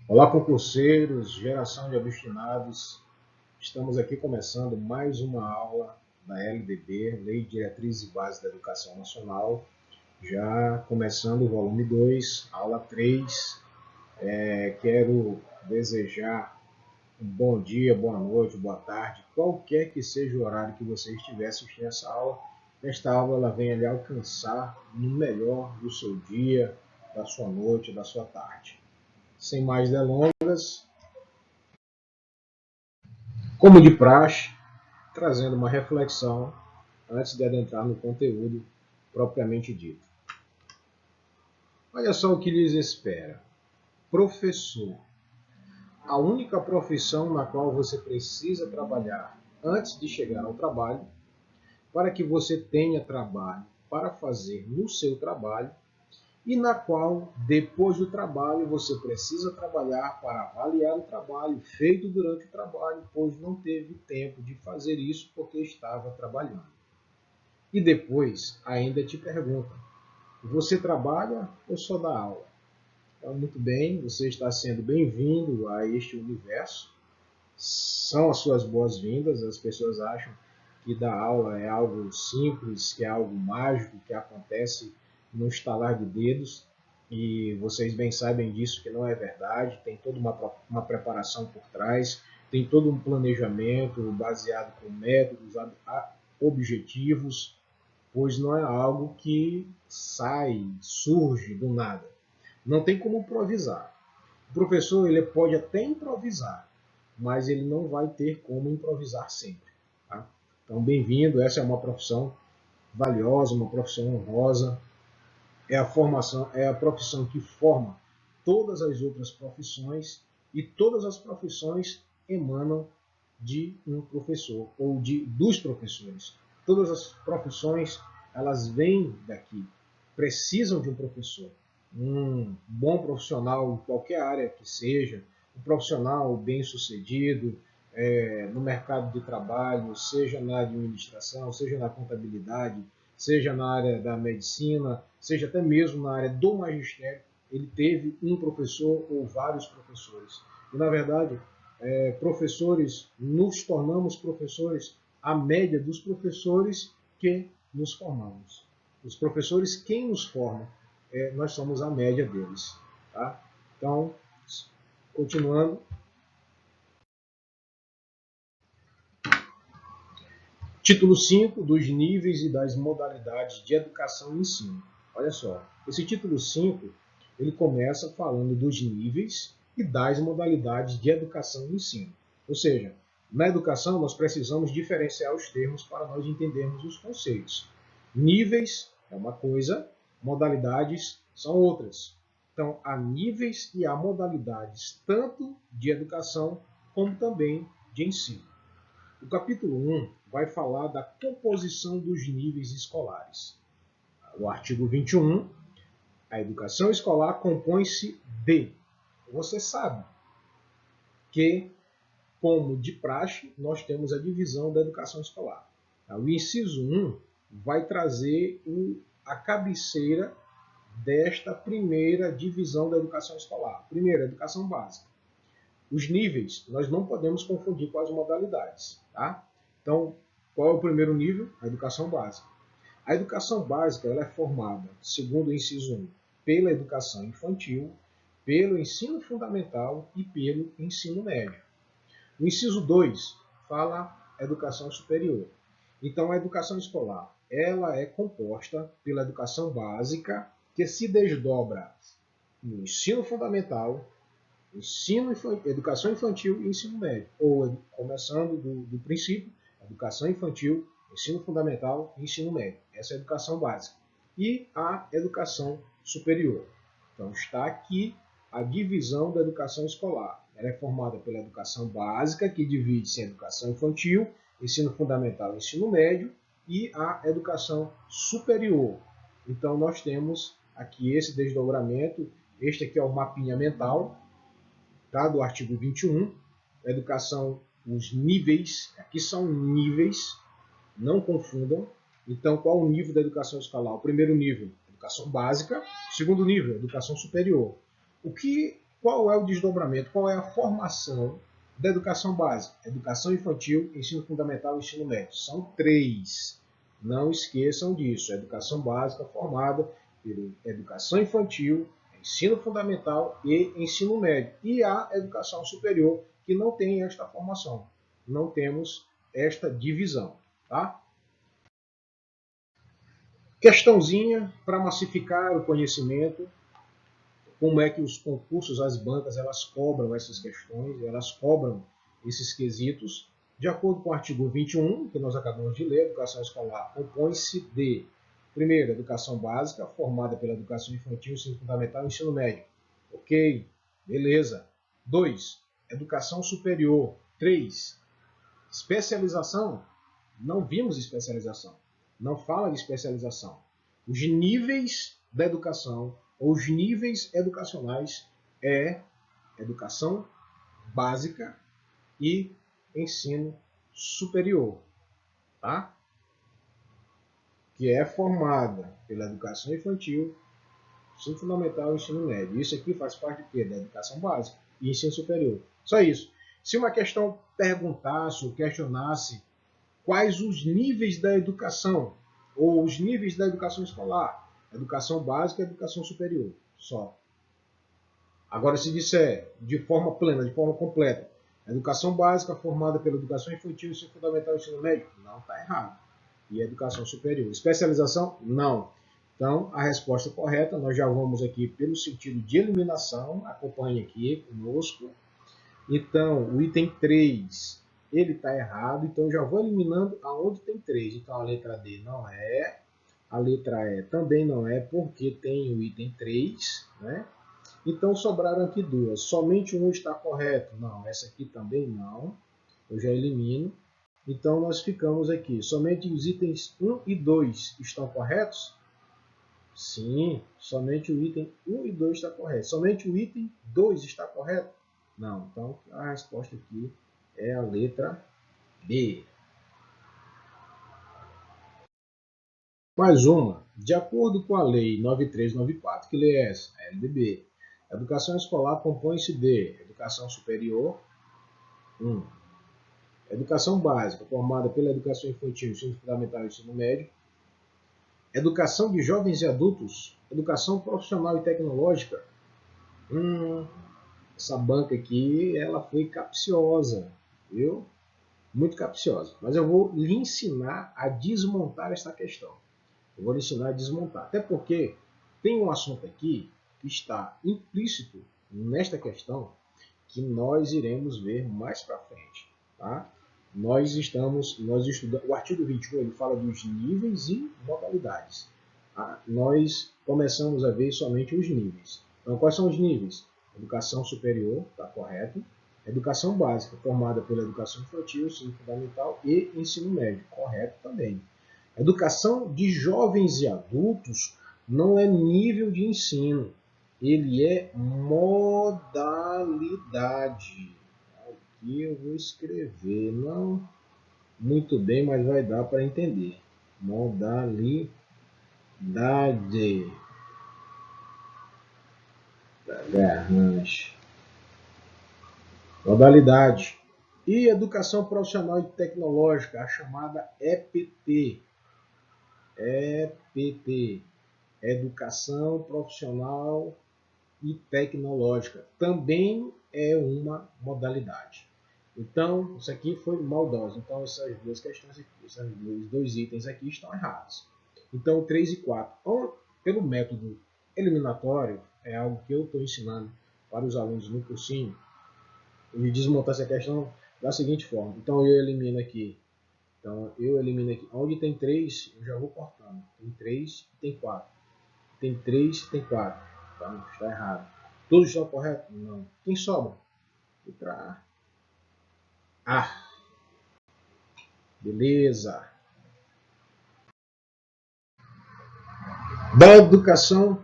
Olá, concurseiros, geração de obstinados. Estamos aqui começando mais uma aula da LDB, Lei de Diretrizes e Bases da Educação Nacional. Já começando o volume 2, aula 3. Quero desejar um bom dia, boa noite, boa tarde, qualquer que seja o horário que você estiver assistindo essa aula. Esta aula ela vem lhe alcançar no melhor do seu dia, da sua noite, da sua tarde. Sem mais delongas, como de praxe, trazendo uma reflexão antes de adentrar no conteúdo propriamente dito. Olha só o que lhes espera. Professor. A única profissão na qual você precisa trabalhar antes de chegar ao trabalho, para que você tenha trabalho para fazer no seu trabalho, e na qual, depois do trabalho, você precisa trabalhar para avaliar o trabalho feito durante o trabalho, pois não teve tempo de fazer isso porque estava trabalhando. E depois ainda te pergunta, você trabalha ou só dá aula? Então, muito bem, você está sendo bem-vindo a este universo. São as suas boas-vindas. As pessoas acham que dar aula é algo simples, que é algo mágico, que acontece no estalar de dedos. E vocês bem sabem disso, que não é verdade. Tem toda uma preparação por trás, tem todo um planejamento baseado com métodos objetivos, pois não é algo que surge do nada. Não tem como improvisar. O professor ele pode até improvisar, mas ele não vai ter como improvisar sempre. Tá? Então, bem-vindo, essa é uma profissão valiosa, uma profissão honrosa, é a profissão que forma todas as outras profissões, e todas as profissões emanam de um professor ou dos professores. Todas as profissões elas vêm daqui, precisam de um professor. Um bom profissional em qualquer área que seja, um profissional bem-sucedido no mercado de trabalho, seja na administração, seja na contabilidade, seja na área da medicina, seja até mesmo na área do magistério, ele teve um professor ou vários professores. E, na verdade, professores, nos tornamos professores à média dos professores que nos formamos. Os professores, quem nos forma, nós somos a média deles. Tá? Então, continuando. Título 5 dos níveis e das modalidades de educação e ensino. Olha só, esse título 5 ele começa falando dos níveis e das modalidades de educação e ensino. Ou seja, na educação nós precisamos diferenciar os termos para nós entendermos os conceitos. Níveis é uma coisa, modalidades são outras. Então, há níveis e há modalidades tanto de educação como também de ensino. O capítulo 1 vai falar da composição dos níveis escolares. O artigo 21, a educação escolar compõe-se de. Você sabe que, como de praxe, nós temos a divisão da educação escolar. O inciso 1 vai trazer a cabeceira desta primeira divisão da educação escolar. Primeiro, a educação básica. Os níveis nós não podemos confundir com as modalidades. Tá? Então, qual é o primeiro nível? A educação básica. A educação básica ela é formada, segundo o inciso 1, pela educação infantil, pelo ensino fundamental e pelo ensino médio. O inciso 2 fala educação superior. Então, a educação escolar ela é composta pela educação básica, que se desdobra no ensino fundamental, educação infantil e ensino médio. Ou, começando do princípio, educação infantil, ensino fundamental e ensino médio. Essa é a educação básica. E a educação superior. Então, está aqui a divisão da educação escolar. Ela é formada pela educação básica, que divide-se em educação infantil, ensino fundamental e ensino médio, e a educação superior. Então, nós temos aqui esse desdobramento. Este aqui é o mapinha mental, tá? Do artigo 21, a educação, os níveis, aqui são níveis, não confundam. Então, qual o nível da educação escolar? O primeiro nível, educação básica. O segundo nível, educação superior. qual é o desdobramento, qual é a formação da educação básica? Educação infantil, ensino fundamental e ensino médio. São 3. Não esqueçam disso. A educação básica formada pela educação infantil, ensino fundamental e ensino médio. E a educação superior, que não tem esta formação. Não temos esta divisão. Tá? Questãozinha para massificar o conhecimento. Como é que os concursos, as bancas, elas cobram essas questões, elas cobram esses quesitos. De acordo com o artigo 21, que nós acabamos de ler, a educação escolar compõe-se de, primeiro, educação básica, formada pela educação infantil, ensino fundamental e ensino médio. Ok, beleza. 2, educação superior. 3, especialização. Não vimos especialização. Não fala de especialização. Os níveis da educação, ou os níveis educacionais, é educação básica e ensino superior, tá? Que é formada pela educação infantil, ensino fundamental e ensino médio. Isso aqui faz parte do quê? Da educação básica e ensino superior. Só isso. Se uma questão perguntasse ou questionasse quais os níveis da educação, ou os níveis da educação escolar, educação básica e educação superior, só. Agora, se disser de forma plena, de forma completa, educação básica formada pela educação infantil, ensino fundamental e ensino médio, não, está errado. E educação superior. Especialização, não. Então, a resposta correta, nós já vamos aqui pelo sentido de eliminação, acompanhe aqui conosco. Então, o item 3, ele está errado, então eu já vou eliminando aonde tem 3. Então, a letra D não é, a letra E também não é, porque tem o item 3, né? Então, sobraram aqui 2. Somente um está correto? Não, essa aqui também não. Eu já elimino. Então, nós ficamos aqui. Somente os itens 1 e 2 estão corretos? Sim, somente o item 1 e 2 está correto. Somente o item 2 está correto? Não. Então, a resposta aqui é a letra B. Mais uma. De acordo com a Lei 9394, que lei é essa? A LDB. A educação escolar compõe-se de educação superior, 1. Educação básica, formada pela educação infantil, ensino fundamental e ensino médio. Educação de jovens e adultos, educação profissional e tecnológica. Essa banca aqui, ela foi capciosa, viu? Muito capciosa. Mas eu vou lhe ensinar a desmontar esta questão. Eu vou lhe ensinar a desmontar. Até porque tem um assunto aqui que está implícito nesta questão que nós iremos ver mais para frente, tá? Nós estudando o artigo 21, ele fala dos níveis e modalidades. Tá? Nós começamos a ver somente os níveis. Então, quais são os níveis? Educação superior, está correto. Educação básica, formada pela educação infantil, ensino fundamental e ensino médio, correto também. Educação de jovens e adultos não é nível de ensino, ele é modalidade. Aqui eu vou escrever, não muito bem, mas vai dar para entender. Modalidade. Garranche. Modalidade. E educação profissional e tecnológica, a chamada EPT. EPT. Educação profissional e tecnológica. Também é uma modalidade. Então, isso aqui foi maldoso. Então, essas duas questões aqui, esses dois itens aqui estão errados. Então, 3 e 4. Pelo método eliminatório, é algo que eu estou ensinando para os alunos no cursinho, e desmontar essa questão da seguinte forma. Então, eu elimino aqui. Onde tem 3, eu já vou cortando. Tem 3 e tem 4. Tem 3 e tem 4. Então, está errado. Todos estão corretos? Não. Quem sobra? Letra A. A. Beleza. Da educação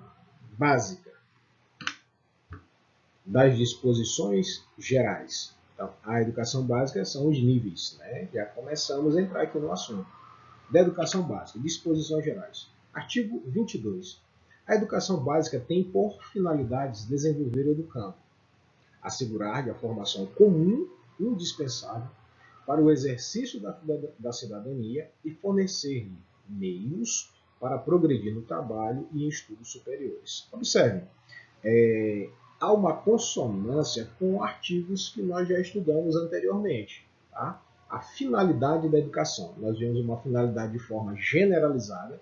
básica. Das disposições gerais. Então, a educação básica são os níveis, né? Já começamos a entrar aqui no assunto. Da educação básica, disposições gerais. Artigo 22. A educação básica tem por finalidades desenvolver o educando. assegurar a formação comum indispensável para o exercício da cidadania e fornecer meios para progredir no trabalho e em estudos superiores. Observe, há uma consonância com artigos que nós já estudamos anteriormente. Tá? A finalidade da educação. Nós vemos uma finalidade de forma generalizada,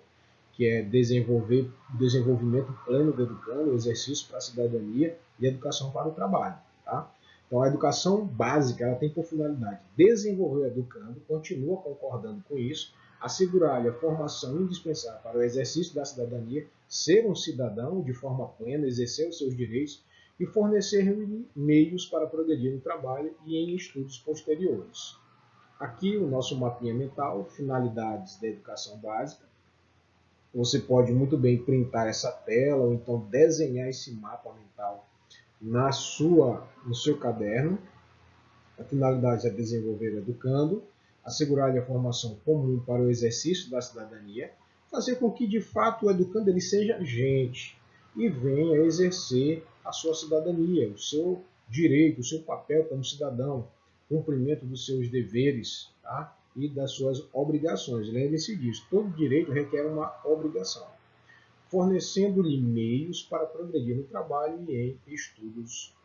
que é desenvolvimento pleno do educando, exercício para a cidadania e educação para o trabalho. Tá? Então, a educação básica ela tem por finalidade desenvolver o educando, continua concordando com isso, assegurar-lhe a formação indispensável para o exercício da cidadania, ser um cidadão de forma plena, exercer os seus direitos e fornecer meios para progredir no trabalho e em estudos posteriores. Aqui o nosso mapinha mental, finalidades da educação básica. Você pode muito bem printar essa tela ou então desenhar esse mapa mental no seu caderno. A finalidade é desenvolver o educando, assegurar-lhe a formação comum para o exercício da cidadania, fazer com que de fato o educando ele seja gente e venha exercer a sua cidadania, o seu direito, o seu papel como cidadão, cumprimento dos seus deveres, tá? E das suas obrigações. Lembre-se disso, todo direito requer uma obrigação, fornecendo-lhe meios para progredir no trabalho e em estudos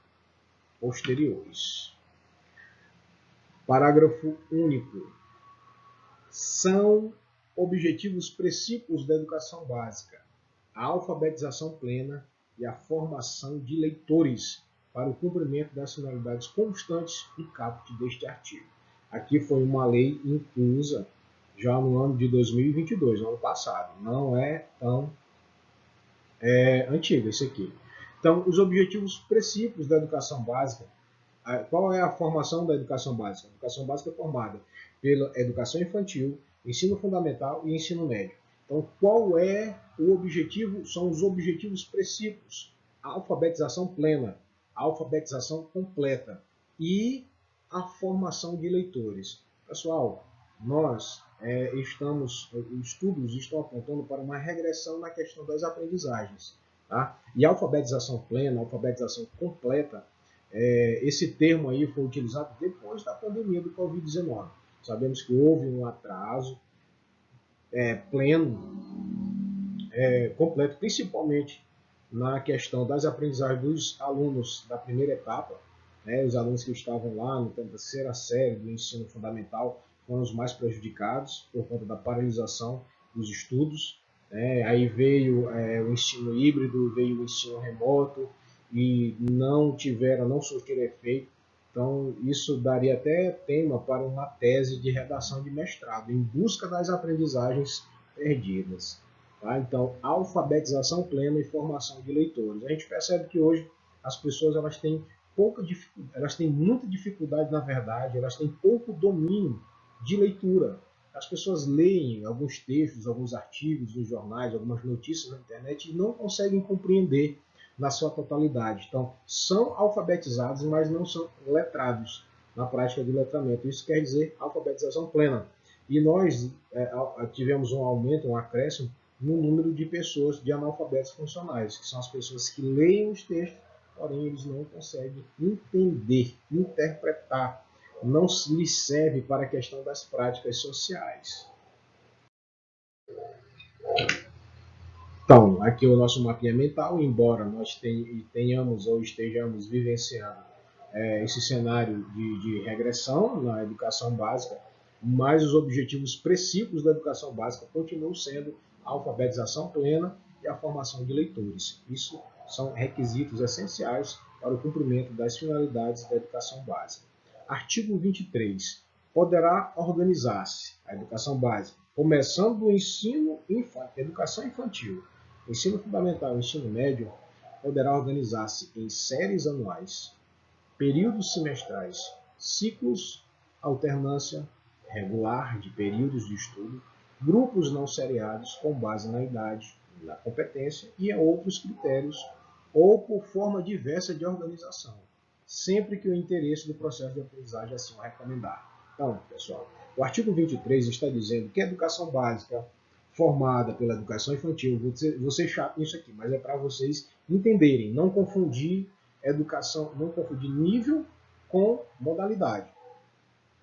posteriores. Parágrafo único. São objetivos precípios da educação básica a alfabetização plena e a formação de leitores para o cumprimento das finalidades constantes e caput deste artigo. Aqui foi uma lei inclusa já no ano de 2022, no ano passado. Não é tão antigo esse aqui. Então, os objetivos precípios da educação básica. Qual é a formação da educação básica? A educação básica é formada pela educação infantil, ensino fundamental e ensino médio. Então, qual é o objetivo? São os objetivos precípios. A alfabetização plena, a alfabetização completa e a formação de leitores. Pessoal, os estudos estão apontando para uma regressão na questão das aprendizagens. Tá? E a alfabetização plena, a alfabetização completa, esse termo aí foi utilizado depois da pandemia do Covid-19. Sabemos que houve um atraso pleno, completo, principalmente na questão das aprendizagens dos alunos da primeira etapa, os alunos que estavam lá na terceira série do ensino fundamental foram os mais prejudicados por conta da paralisação dos estudos. Aí veio o ensino híbrido, veio o ensino remoto e não surtiram efeito. Então, isso daria até tema para uma tese de redação de mestrado, em busca das aprendizagens perdidas. Tá? Então, alfabetização plena e formação de leitores. A gente percebe que hoje as pessoas elas têm muita dificuldade, na verdade, elas têm pouco domínio de leitura. As pessoas leem alguns textos, alguns artigos nos jornais, algumas notícias na internet e não conseguem compreender na sua totalidade. Então, são alfabetizados, mas não são letrados na prática do letramento. Isso quer dizer alfabetização plena. E nós tivemos um aumento, um acréscimo no número de pessoas de analfabetos funcionais, que são as pessoas que leem os textos, porém eles não conseguem entender, interpretar, não lhes serve para a questão das práticas sociais. Então, aqui é o nosso mapinha mental, embora nós tenhamos ou estejamos vivenciando esse cenário de regressão na educação básica, mas os objetivos precípios da educação básica continuam sendo a alfabetização plena e a formação de leitores. Isso são requisitos essenciais para o cumprimento das finalidades da educação básica. Artigo 23. Poderá organizar-se a educação básica, começando do ensino educação infantil, ensino fundamental e ensino médio, poderá organizar-se em séries anuais, períodos semestrais, ciclos, alternância regular de períodos de estudo, grupos não seriados com base na idade, na competência e em outros critérios, ou por forma diversa de organização, sempre que o interesse do processo de aprendizagem assim o recomendar. Então, pessoal, o artigo 23 está dizendo que a educação básica formada pela educação infantil, vou ser chato nisso aqui, mas é para vocês entenderem, não confundir educação, não confundir nível com modalidade.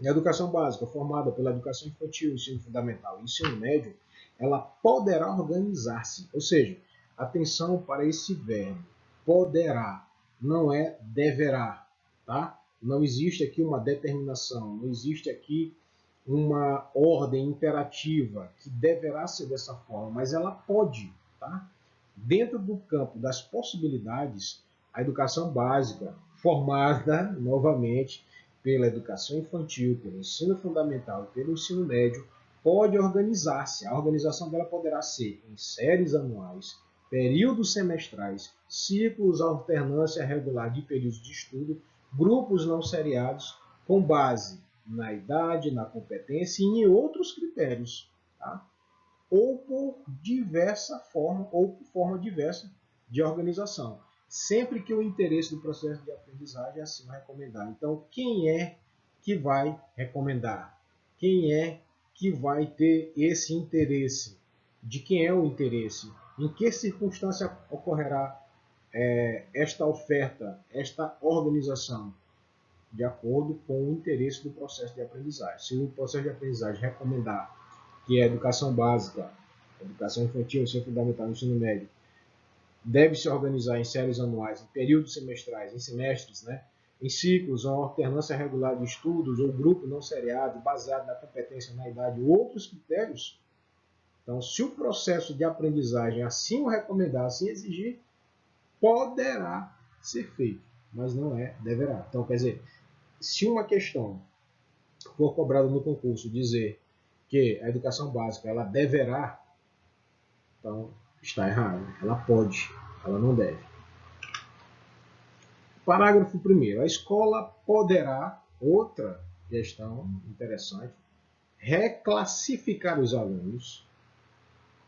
A educação básica, formada pela educação infantil, ensino fundamental e ensino médio, ela poderá organizar-se, ou seja, atenção para esse verbo, poderá, não é deverá, tá? Não existe aqui uma determinação, não existe aqui uma ordem imperativa que deverá ser dessa forma, mas ela pode, tá? Dentro do campo das possibilidades, a educação básica, formada novamente pela educação infantil, pelo ensino fundamental e pelo ensino médio, pode organizar-se. A organização dela poderá ser em séries anuais, períodos semestrais, ciclos, alternância regular de períodos de estudo, grupos não seriados, com base na idade, na competência e em outros critérios, tá? Ou por diversa forma, ou por forma diversa de organização. Sempre que o interesse do processo de aprendizagem assim o recomendar. Então, quem é que vai recomendar? Quem é que vai ter esse interesse? De quem é o interesse? Em que circunstância ocorrerá esta oferta, esta organização? De acordo com o interesse do processo de aprendizagem. Se o processo de aprendizagem recomendar que a educação básica, educação infantil, ensino fundamental e ensino médio, deve se organizar em séries anuais, em períodos semestrais, em semestres, né? Em ciclos, uma alternância regular de estudos ou grupo não seriado, baseado na competência, na idade ou outros critérios. Então, se o processo de aprendizagem assim o recomendar, assim exigir, poderá ser feito, mas não é deverá. Então, quer dizer, se uma questão for cobrada no concurso dizer que a educação básica ela deverá, então está errado. Ela pode, ela não deve. Parágrafo 1º. A escola poderá, outra questão interessante, reclassificar os alunos,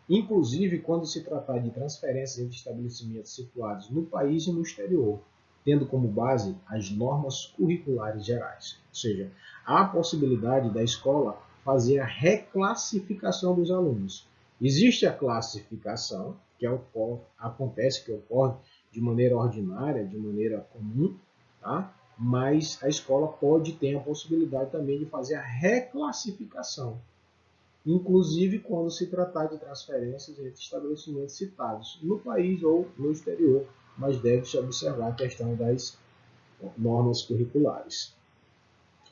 inclusive quando se tratar de transferências entre estabelecimentos situados no país e no exterior, tendo como base as normas curriculares gerais. Ou seja, há a possibilidade da escola fazer a reclassificação dos alunos. Existe a classificação, que acontece, que ocorre de maneira ordinária, de maneira comum, tá? Mas a escola pode ter a possibilidade também de fazer a reclassificação, inclusive quando se tratar de transferências entre estabelecimentos citados no país ou no exterior, mas deve-se observar a questão das normas curriculares.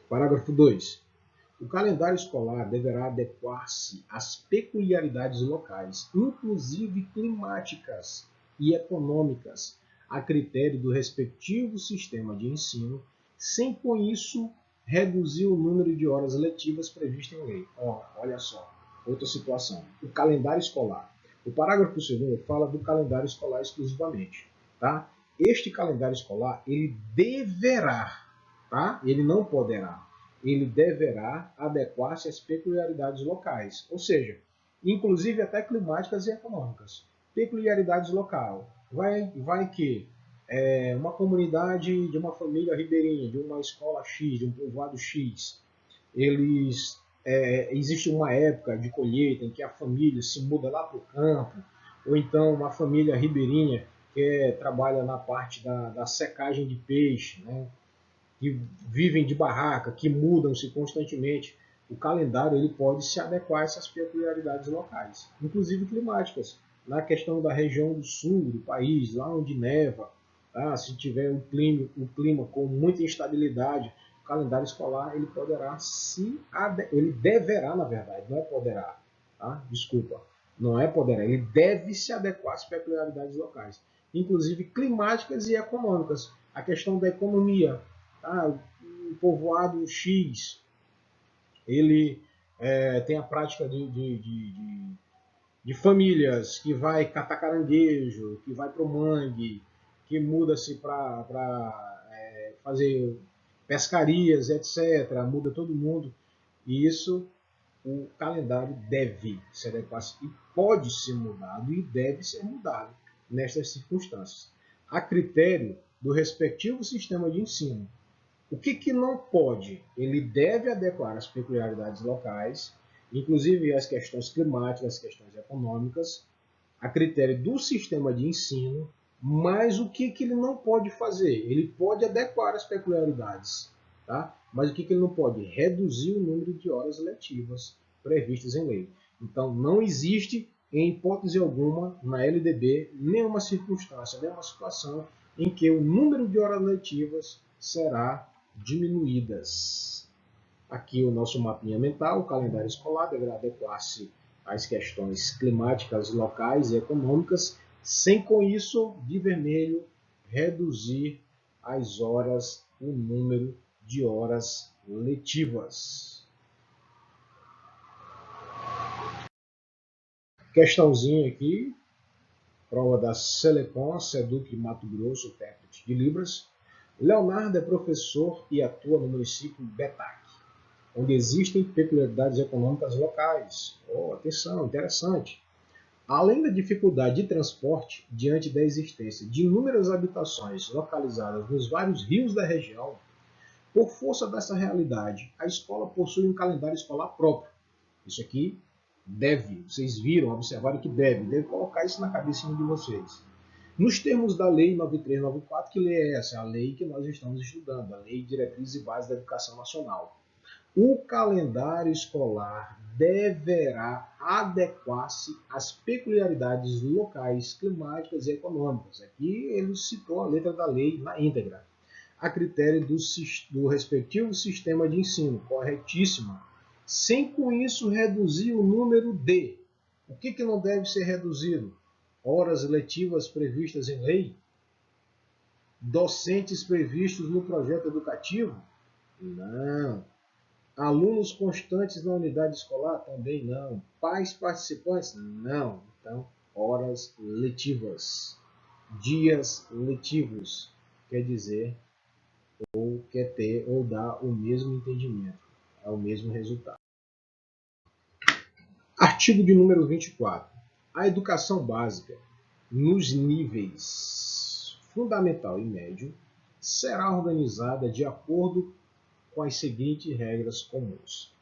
Parágrafo 2. O calendário escolar deverá adequar-se às peculiaridades locais, inclusive climáticas e econômicas, a critério do respectivo sistema de ensino, sem com isso reduzir o número de horas letivas previsto em lei. Olha só, outra situação. O calendário escolar. O parágrafo 2º fala do calendário escolar exclusivamente. Tá? Este calendário escolar, ele deverá, tá? Ele não poderá. Ele deverá adequar-se às peculiaridades locais, ou seja, inclusive até climáticas e econômicas. Peculiaridades local. Vai que uma comunidade de uma família ribeirinha, de uma escola X, de um povoado X, existe uma época de colheita em que a família se muda lá para o campo, ou então uma família ribeirinha que trabalha na parte da secagem de peixe, né? Que vivem de barraca, que mudam-se constantemente. O calendário ele pode se adequar a essas peculiaridades locais, inclusive climáticas. Na questão da região do sul do país, lá onde neva, tá? Se tiver um clima com muita instabilidade, o calendário escolar ele poderá ele deverá, na verdade, não é poderá, tá? Desculpa, não é poderá, ele deve se adequar às peculiaridades locais, inclusive climáticas e econômicas. A questão da economia, o povoado X, ele tem a prática de famílias que vai catar caranguejo, que vai para o mangue, que muda-se para fazer pescarias, etc. Muda todo mundo. E isso o calendário deve se adequar e pode ser mudado e deve ser mudado nestas circunstâncias, a critério do respectivo sistema de ensino. O que não pode? Ele deve adequar as peculiaridades locais, inclusive as questões climáticas, as questões econômicas, a critério do sistema de ensino, Mas o que ele não pode fazer? Ele pode adequar as peculiaridades, tá? Mas o que ele não pode? Reduzir o número de horas letivas previstas em lei. Então, não existe, em hipótese alguma, na LDB, nenhuma circunstância, nenhuma situação em que o número de horas letivas será diminuídas. Aqui o nosso mapinha mental, o calendário escolar deverá adequar-se às questões climáticas, locais e econômicas, sem com isso, de vermelho, reduzir as horas, o número de horas letivas. Questãozinha aqui, prova da Selecom, Seduc Mato Grosso, intérprete de Libras. Leonardo é professor e atua no município Betac, onde existem peculiaridades econômicas locais. Oh, atenção, interessante. Além da dificuldade de transporte diante da existência de inúmeras habitações localizadas nos vários rios da região, por força dessa realidade, a escola possui um calendário escolar próprio. Isso aqui deve, vocês viram, observaram que deve colocar isso na cabecinha de vocês. Nos termos da Lei 9394, que lei é essa? A lei que nós estamos estudando, a Lei de Diretrizes e Bases da Educação Nacional. O calendário escolar deverá adequar-se às peculiaridades locais, climáticas e econômicas. Aqui ele citou a letra da lei na íntegra, a critério do respectivo sistema de ensino, corretíssima, sem com isso reduzir o número de. O que não deve ser reduzido? Horas letivas previstas em lei? Docentes previstos no projeto educativo? Não. Alunos constantes na unidade escolar? Também não. Pais participantes? Não. Então, horas letivas. Dias letivos. Quer dizer, ou quer ter, ou dar o mesmo entendimento. É o mesmo resultado. Artigo de número 24. A educação básica, nos níveis fundamental e médio, será organizada de acordo com as seguintes regras comuns.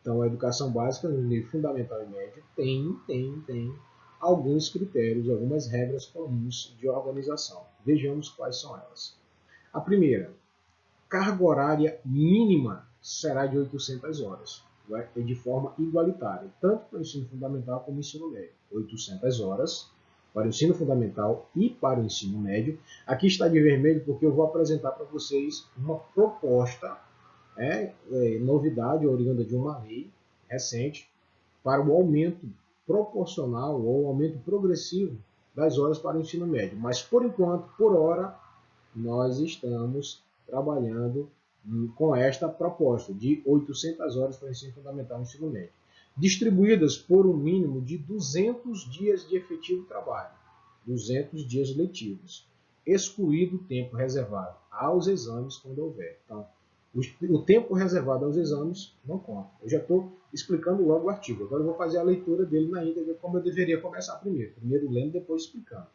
Então, a educação básica no nível fundamental e médio tem alguns critérios, algumas regras comuns de organização. Vejamos quais são elas. A primeira, carga horária mínima será de 800 horas, de forma igualitária, tanto para o ensino fundamental como o ensino médio. 800 horas para o ensino fundamental e para o ensino médio. Aqui está de vermelho porque eu vou apresentar para vocês uma proposta, novidade oriunda de uma lei recente para o aumento proporcional ou aumento progressivo das horas para o ensino médio. Mas, por enquanto, por hora, nós estamos trabalhando com esta proposta de 800 horas para o ensino fundamental e ensino médio, distribuídas por um mínimo de 200 dias de efetivo trabalho, 200 dias letivos, excluído o tempo reservado aos exames quando houver. Então, o tempo reservado aos exames não conta. Eu já estou explicando logo o artigo. Agora eu vou fazer a leitura dele na íntegra, como eu deveria começar primeiro. Primeiro lendo, depois explicando.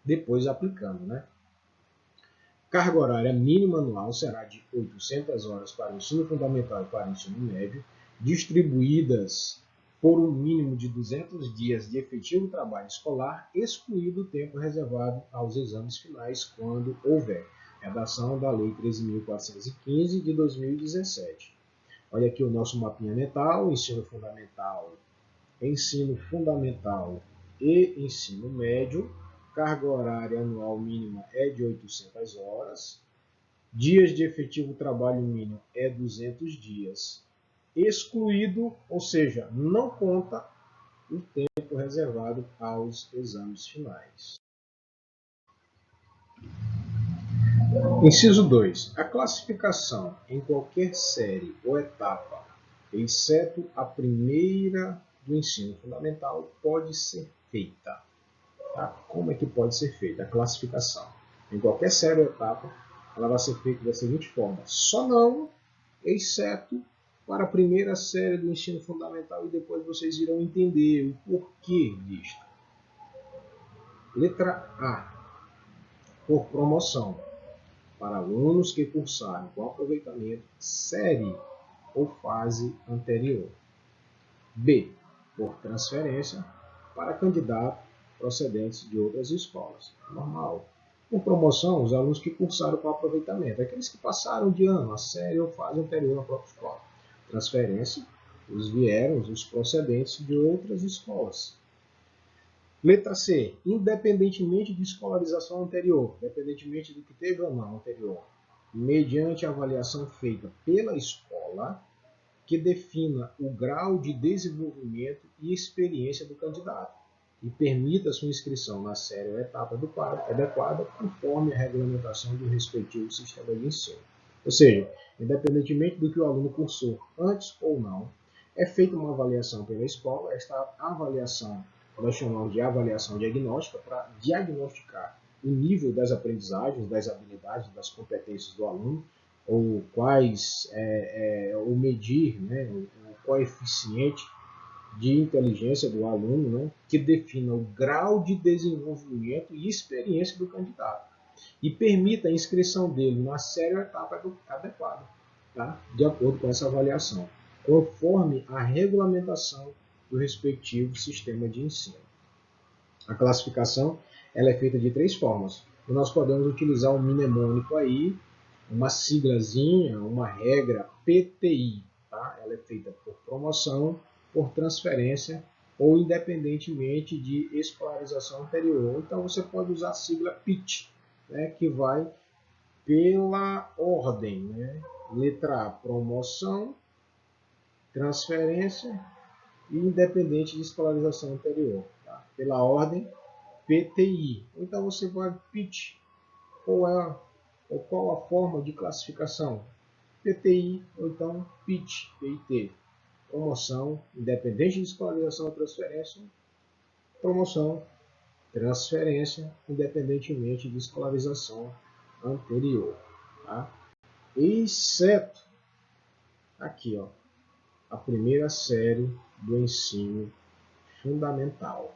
Depois aplicando, né? Carga horária mínima anual será de 800 horas para o ensino fundamental e para o ensino médio, distribuídas por um mínimo de 200 dias de efetivo trabalho escolar, excluído o tempo reservado aos exames finais, quando houver. Redação da Lei 13.415 de 2017. Olha aqui o nosso mapinha mental, ensino fundamental e ensino médio. Carga horária anual mínima é de 800 horas. Dias de efetivo trabalho mínimo é 200 dias. Excluído, ou seja, não conta o tempo reservado aos exames finais. Inciso 2. A classificação em qualquer série ou etapa, exceto a primeira do ensino fundamental, pode ser feita. Tá? Como é que pode ser feita a classificação? Em qualquer série ou etapa, ela vai ser feita da seguinte forma: só não, exceto para a primeira série do ensino fundamental, e depois vocês irão entender o porquê disto. Letra A. Por promoção, para alunos que cursaram com aproveitamento série ou fase anterior. B. Por transferência, para candidatos procedentes de outras escolas. Normal. Por promoção, os alunos que cursaram com aproveitamento, aqueles que passaram de ano, a série ou fase anterior na própria escola. Transferência, os procedentes de outras escolas. Letra C, independentemente de escolarização anterior, independentemente do que teve ou não anterior, mediante avaliação feita pela escola, que defina o grau de desenvolvimento e experiência do candidato e permita sua inscrição na série ou etapa adequada conforme a regulamentação do respectivo sistema de ensino. Ou seja, independentemente do que o aluno cursou antes ou não, é feita uma avaliação pela escola. Esta avaliação nós chamamos de avaliação diagnóstica para diagnosticar o nível das aprendizagens, das habilidades, das competências do aluno, ou ou medir, né, o coeficiente de inteligência do aluno, né, que defina o grau de desenvolvimento e experiência do candidato e permita a inscrição dele na série ou etapa adequada, tá? De acordo com essa avaliação, conforme a regulamentação do respectivo sistema de ensino. A classificação ela é feita de 3 formas. E nós podemos utilizar um mnemônico aí, uma siglazinha, uma regra PTI. Tá? Ela é feita por promoção, por transferência ou independentemente de escolarização anterior. Então você pode usar a sigla PIT, né, que vai pela ordem. Né? Letra A, promoção, transferência e independente de escolarização anterior. Tá? Pela ordem PTI. Então você vai PIT. Qual a forma de classificação? PTI ou então PIT, PIT. Promoção, independente de escolarização ou transferência. Promoção, transferência, independentemente de escolarização anterior. Tá? Exceto aqui, ó, a primeira série do ensino fundamental.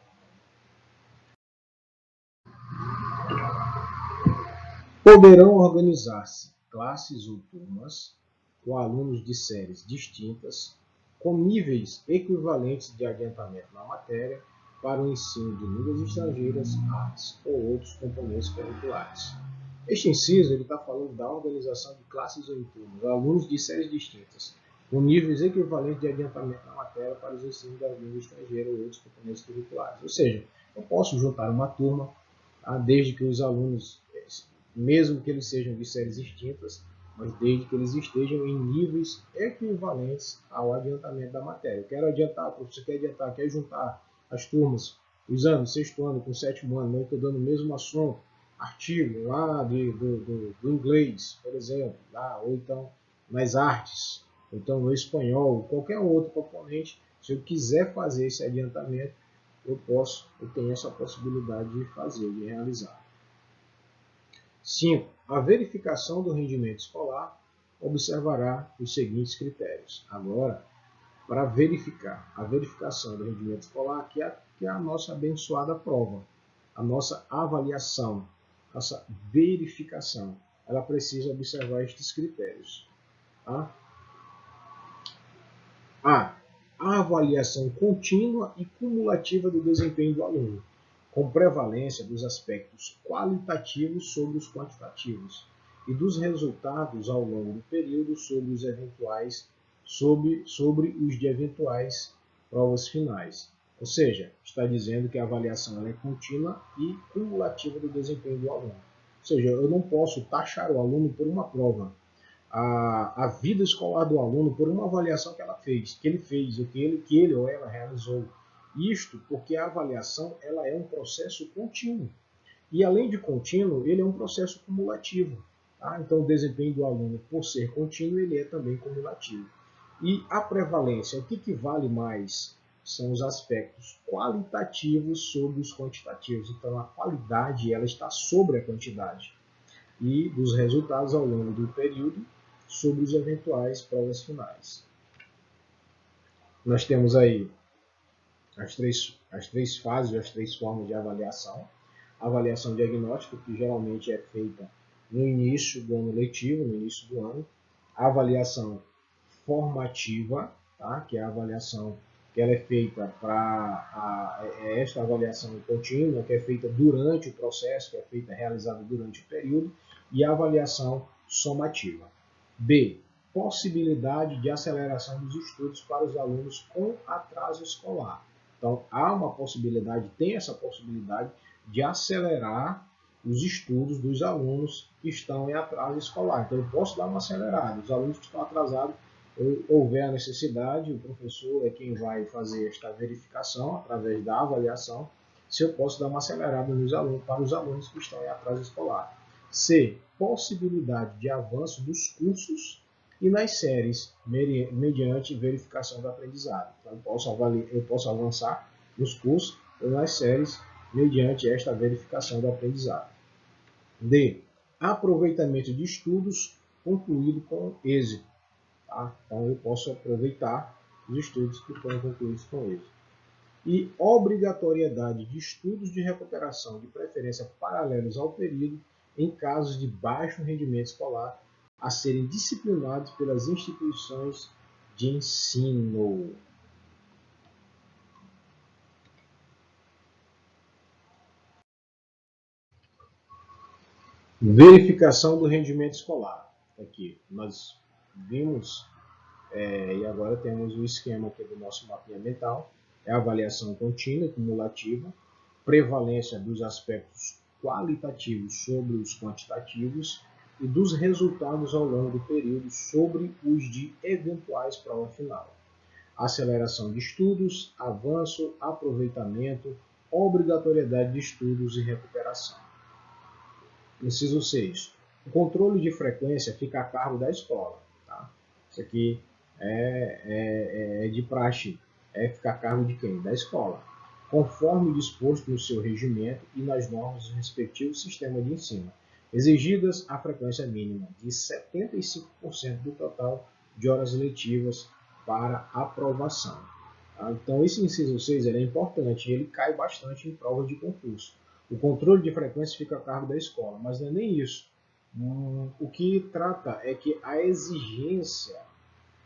Poderão organizar-se classes ou turmas com alunos de séries distintas, com níveis equivalentes de adiantamento na matéria para o ensino de línguas estrangeiras, artes ou outros componentes curriculares. Este inciso está falando da organização de classes ou turmas, alunos de séries distintas, com níveis equivalentes de adiantamento na matéria para os ensinos da língua estrangeira ou outros componentes curriculares. Ou seja, eu posso juntar uma turma, desde que os alunos, mesmo que eles sejam de séries distintas, mas desde que eles estejam em níveis equivalentes ao adiantamento da matéria. Eu quero adiantar, o professor quer adiantar, quer juntar as turmas, os anos, 6º ano com 7º ano, não estou dando o mesmo assunto, artigo lá do inglês, por exemplo, lá, ou então nas artes, ou então no espanhol, qualquer outro componente, se eu quiser fazer esse adiantamento, eu tenho essa possibilidade de fazer, de realizar. 5. A verificação do rendimento escolar observará os seguintes critérios. Agora, para verificar a verificação do rendimento escolar, que é a nossa abençoada prova, a nossa avaliação, nossa verificação, ela precisa observar estes critérios. Tá? A avaliação contínua e cumulativa do desempenho do aluno, com prevalência dos aspectos qualitativos sobre os quantitativos e dos resultados ao longo do período sobre os de eventuais provas finais. Ou seja, está dizendo que a avaliação é contínua e cumulativa do desempenho do aluno. Ou seja, eu não posso taxar o aluno por uma prova, a vida escolar do aluno por uma avaliação que ele fez, o que ele ou ela realizou. Isto porque a avaliação ela é um processo contínuo. E além de contínuo, ele é um processo cumulativo. Tá? Então o desempenho do aluno, por ser contínuo, ele é também cumulativo. E a prevalência, o que vale mais? São os aspectos qualitativos sobre os quantitativos. Então a qualidade ela está sobre a quantidade. E dos resultados ao longo do período sobre os eventuais provas finais. Nós temos aí as três fases, as 3 formas de avaliação. A avaliação diagnóstica, que geralmente é feita no início do ano letivo, no início do ano. A avaliação formativa, tá? Que é a avaliação que ela é feita esta avaliação contínua, que é feita durante o processo, que é feita realizada durante o período, e a avaliação somativa. B. Possibilidade de aceleração dos estudos para os alunos com atraso escolar. Então, há uma possibilidade, tem essa possibilidade de acelerar os estudos dos alunos que estão em atraso escolar. Então, eu posso dar uma acelerada. Os alunos que estão atrasados, houver a necessidade, o professor é quem vai fazer esta verificação através da avaliação, se eu posso dar uma acelerada para os alunos que estão em atraso escolar. C. Possibilidade de avanço dos cursos e nas séries, mediante verificação do aprendizado. Então, eu posso avançar nos cursos ou nas séries, mediante esta verificação do aprendizado. D. Aproveitamento de estudos concluído com êxito. Tá? Então, eu posso aproveitar os estudos que foram concluídos com êxito. E obrigatoriedade de estudos de recuperação, de preferência paralelos ao período, em casos de baixo rendimento escolar, a serem disciplinados pelas instituições de ensino. Verificação do rendimento escolar. Aqui nós vimos, e agora temos o esquema aqui do nosso mapinha mental, é a avaliação contínua, cumulativa, prevalência dos aspectos qualitativos sobre os quantitativos e dos resultados ao longo do período sobre os de eventuais prova final. Aceleração de estudos, avanço, aproveitamento, obrigatoriedade de estudos e recuperação. Inciso 6. O controle de frequência fica a cargo da escola. Tá? Isso aqui é de praxe. Fica a cargo de quem? Da escola. Conforme disposto no seu regimento e nas normas do respectivo sistema de ensino. Exigidas a frequência mínima de 75% do total de horas letivas para aprovação. Tá? Então, esse inciso 6 é importante, ele cai bastante em prova de concurso. O controle de frequência fica a cargo da escola, mas não é nem isso. O que trata é que a exigência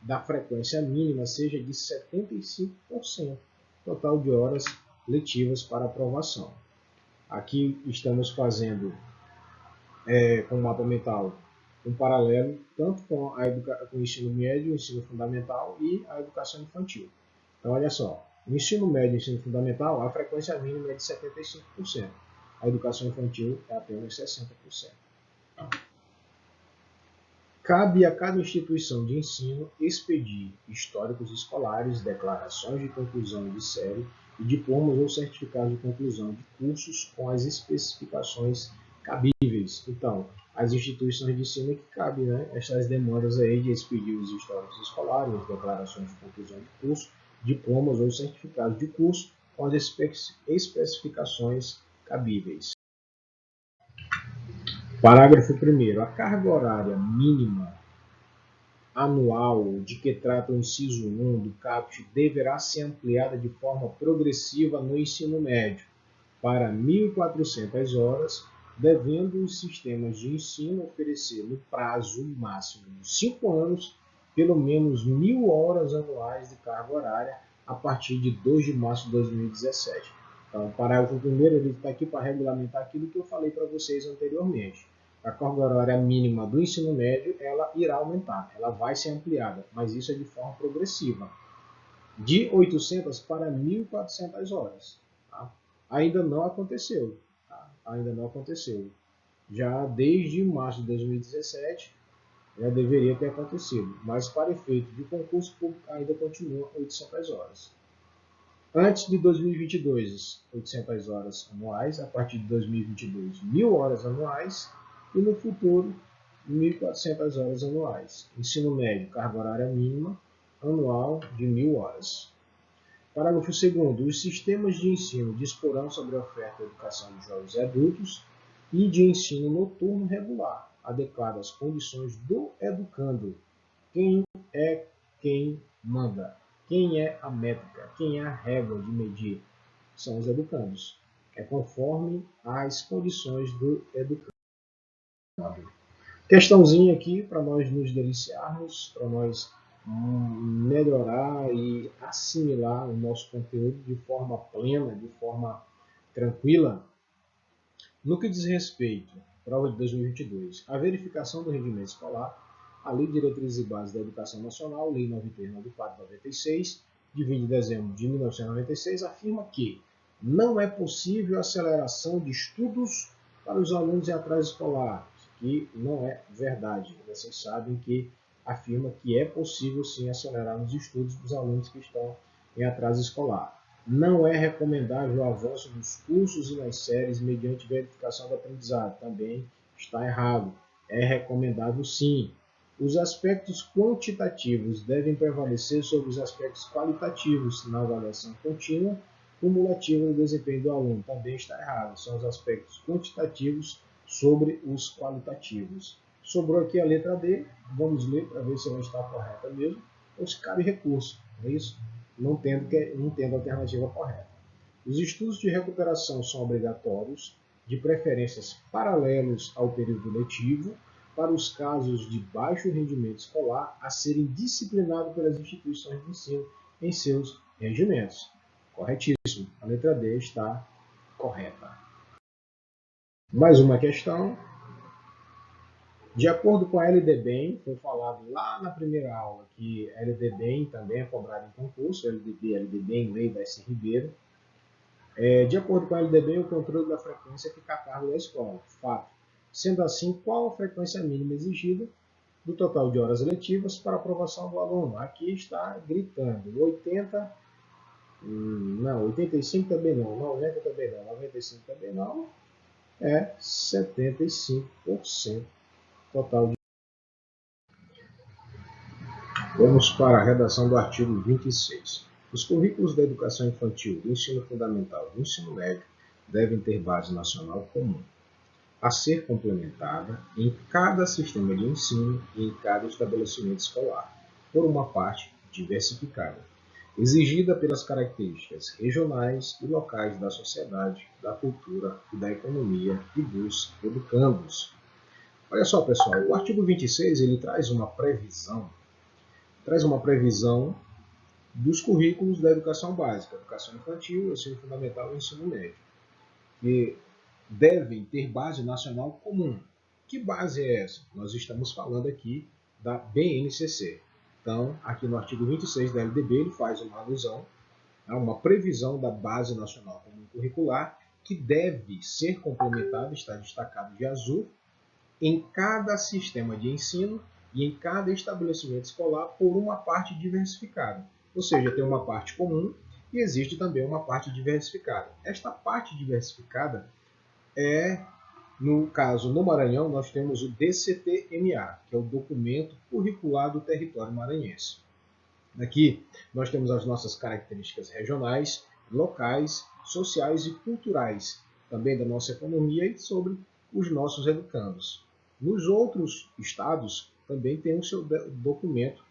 da frequência mínima seja de 75% total de horas letivas para aprovação. Aqui estamos fazendo com o mapa mental um paralelo tanto com o ensino médio, o ensino fundamental e a educação infantil. Então, olha só, no ensino médio e ensino fundamental, a frequência mínima é de 75%. A educação infantil é apenas 60%. Cabe a cada instituição de ensino expedir históricos escolares, declarações de conclusão de série e diplomas ou certificados de conclusão de cursos com as especificações cabíveis. Então, as instituições de ensino é que cabem, né, essas demandas aí de expedir os históricos escolares, as declarações de conclusão de curso, diplomas ou certificados de curso com as especificações cabíveis. Parágrafo 1º. A carga horária mínima anual de que trata o inciso 1 do caput deverá ser ampliada de forma progressiva no ensino médio para 1.400 horas, devendo os sistemas de ensino oferecer no prazo máximo de 5 anos pelo menos 1.000 horas anuais de carga horária a partir de 2 de março de 2017. Então, o parágrafo 1º está aqui para regulamentar aquilo que eu falei para vocês anteriormente. A carga horária mínima do ensino médio ela irá aumentar, ela vai ser ampliada, mas isso é de forma progressiva, de 800 para 1.400 horas. Tá? Ainda não aconteceu. Tá? Ainda não aconteceu. Já desde março de 2017 já deveria ter acontecido, mas para efeito de concurso público ainda continua 800 horas. Antes de 2022, 800 horas anuais, a partir de 2022, 1.000 horas anuais, e no futuro, 1.400 horas anuais. Ensino médio, carga horária mínima anual de 1.000 horas. Parágrafo 2º. Os sistemas de ensino disporão sobre a oferta de educação de jovens e adultos e de ensino noturno regular, adequado às condições do educando. Quem é quem manda? Quem é a métrica? Quem é a régua de medir? São os educandos. É conforme as condições do educando. Questãozinha aqui para nós nos deliciarmos, para nós melhorar e assimilar o nosso conteúdo de forma plena, de forma tranquila. No que diz respeito à prova de 2022, a verificação do rendimento escolar, a Lei de Diretrizes e Bases da Educação Nacional, Lei 9394/96, de 20 de dezembro de 1996, afirma que não é possível aceleração de estudos para os alunos em atraso escolar, que não é verdade. Vocês sabem que afirma que é possível sim acelerar os estudos dos alunos que estão em atraso escolar. Não é recomendável o avanço dos cursos e nas séries mediante verificação do aprendizado. Também está errado. É recomendável sim. Os aspectos quantitativos devem prevalecer sobre os aspectos qualitativos na avaliação contínua cumulativa do desempenho do aluno. Também está errado. São os aspectos quantitativos sobre os qualitativos. Sobrou aqui a letra D. Vamos ler para ver se ela está correta mesmo. Ou se cabe recurso. É isso? Não tendo a alternativa correta. Os estudos de recuperação são obrigatórios, de preferências paralelos ao período letivo, para os casos de baixo rendimento escolar a serem disciplinados pelas instituições de ensino em seus regimentos. Corretíssimo. A letra D está correta. Mais uma questão. De acordo com a LDBEM, foi falado lá na primeira aula que a LDBEM também é cobrada em concurso, LDBEM, Lei Darcy Ribeiro. De acordo com a LDBEM, o controle da frequência fica a cargo da escola. Fato. Sendo assim, qual a frequência mínima exigida do total de horas letivas para aprovação do aluno? Aqui está gritando 80, não, 85 também não, 90 também não, 95 também não, é 75% total de. Vamos para a redação do artigo 26. Os currículos da educação infantil, do ensino fundamental e do ensino médio devem ter base nacional comum, a ser complementada em cada sistema de ensino e em cada estabelecimento escolar, por uma parte diversificada, exigida pelas características regionais e locais da sociedade, da cultura e da economia e dos educandos. Olha só, pessoal, o artigo 26 ele traz uma previsão dos currículos da educação básica, educação infantil, ensino fundamental e ensino médio, que devem ter base nacional comum. Que base é essa? Nós estamos falando aqui da BNCC. Então, aqui no artigo 26 da LDB, ele faz uma alusão a uma previsão da Base Nacional Comum Curricular, que deve ser complementada, está destacado de azul, em cada sistema de ensino e em cada estabelecimento escolar por uma parte diversificada. Ou seja, tem uma parte comum e existe também uma parte diversificada. Esta parte diversificada no caso, no Maranhão, nós temos o DCT-MA, que é o Documento Curricular do Território Maranhense. Aqui nós temos as nossas características regionais, locais, sociais e culturais, também da nossa economia e sobre os nossos educandos. Nos outros estados também tem o seu documento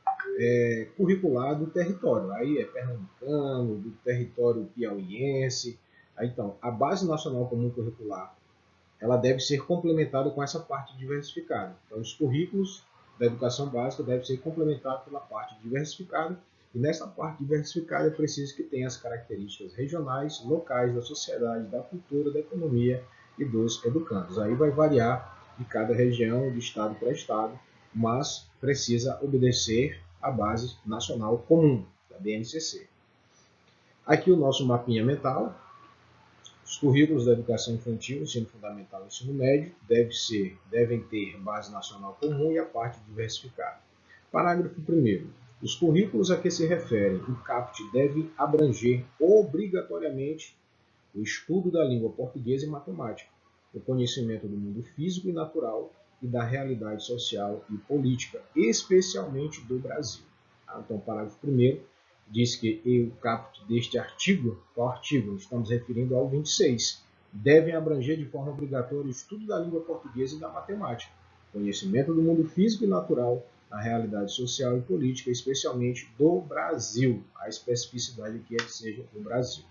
curricular do território. Aí é pernambucano, do território piauiense. Então, a Base Nacional Comum Curricular ela deve ser complementada com essa parte diversificada. Então, os currículos da educação básica devem ser complementados pela parte diversificada, e nessa parte diversificada é preciso que tenha as características regionais, locais, da sociedade, da cultura, da economia e dos educandos. Aí vai variar de cada região, de estado para estado, mas precisa obedecer à base nacional comum, da BNCC. Aqui o nosso mapinha mental. Os currículos da educação infantil, ensino fundamental e ensino médio devem ter base nacional comum e a parte diversificada. Parágrafo 1º. Os currículos a que se referem o CAPT devem abranger obrigatoriamente o estudo da língua portuguesa e matemática, o conhecimento do mundo físico e natural e da realidade social e política, especialmente do Brasil. Então, parágrafo 1º diz que o caput deste artigo, qual artigo? Estamos referindo ao 26, devem abranger de forma obrigatória o estudo da língua portuguesa e da matemática, conhecimento do mundo físico e natural, a realidade social e política, especialmente do Brasil. A especificidade aqui é que seja do Brasil.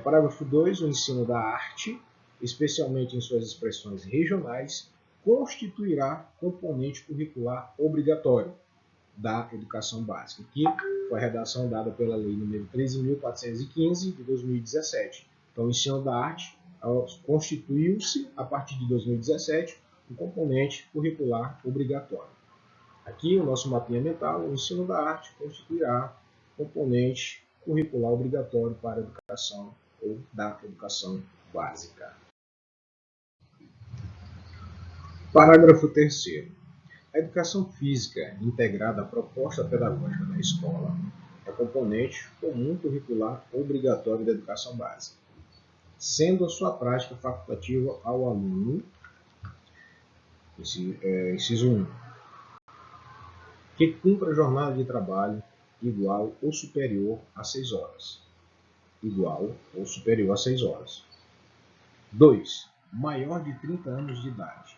Parágrafo 2, o ensino da arte, especialmente em suas expressões regionais, constituirá componente curricular obrigatório. da educação básica. Aqui foi a redação dada pela lei número 13.415 de 2017. Então, o ensino da arte constituiu-se, a partir de 2017, um componente curricular obrigatório. Aqui, o nosso mapinha mental, o ensino da arte constituirá componente curricular obrigatório para a educação ou da educação básica. Parágrafo 3º. A educação física integrada à proposta pedagógica da escola é componente comum curricular obrigatório da educação básica, sendo a sua prática facultativa ao aluno, inciso 1, que cumpra jornada de trabalho igual ou superior a 6 horas. Igual ou superior a 6 horas. 2. Maior de 30 anos de idade.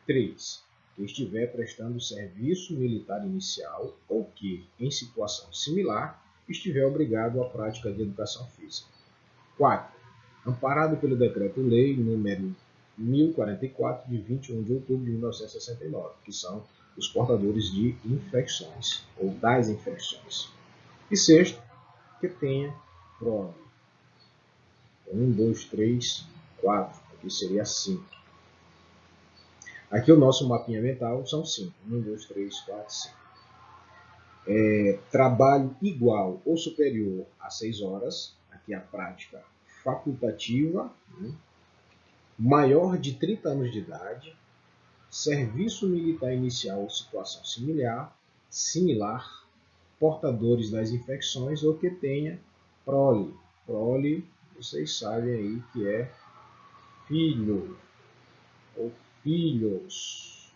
3. Que estiver prestando serviço militar inicial ou que, em situação similar, estiver obrigado à prática de educação física. 4. Amparado pelo Decreto-Lei número 1044, de 21 de outubro de 1969, que são os portadores de infecções ou das infecções. E 6. Que tenha prole. 1, 2, 3, 4, aqui seria 5. Aqui o nosso mapinha mental são 5. 1, 2, 3, 4, 5. Trabalho igual ou superior a 6 horas. Aqui a prática facultativa. Maior de 30 anos de idade. Serviço militar inicial ou situação similar. Portadores das infecções ou que tenha prole. Prole, vocês sabem aí que é filho ou filhos.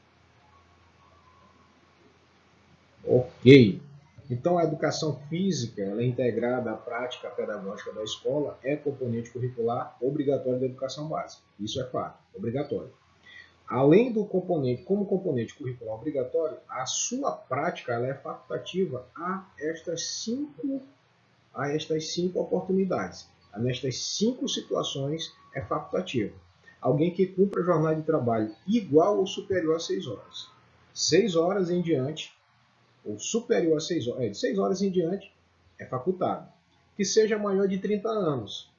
Ok. Então, a educação física, ela é integrada à prática pedagógica da escola, é componente curricular obrigatório da educação básica. Isso é fato, obrigatório. Além do componente, como componente curricular obrigatório, a sua prática ela é facultativa a estas cinco oportunidades. Nestas 5 situações é facultativa. Alguém que cumpra jornada de trabalho igual ou superior a 6 horas. 6 horas em diante, ou superior a 6 horas, de 6 horas em diante, é facultado. Que seja maior de 30 anos.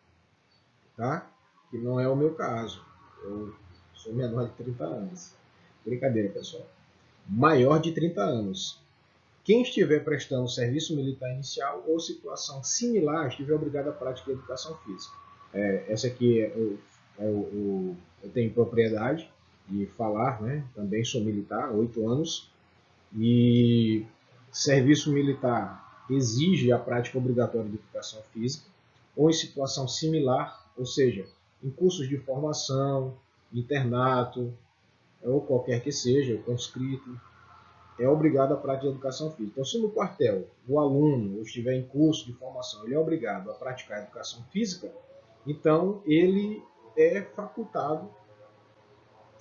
Tá? Que não é o meu caso. Eu sou menor de 30 anos. Brincadeira, pessoal. Maior de 30 anos. Quem estiver prestando serviço militar inicial ou situação similar estiver obrigado à prática de educação física. Essa aqui eu tenho propriedade de falar, né? Também sou militar, 8 anos, e serviço militar exige a prática obrigatória de educação física, ou em situação similar, ou seja, em cursos de formação, internato, ou qualquer que seja, conscrito, é obrigado à prática de educação física. Então, se no quartel o aluno estiver em curso de formação, ele é obrigado a praticar a educação física, então ele é facultado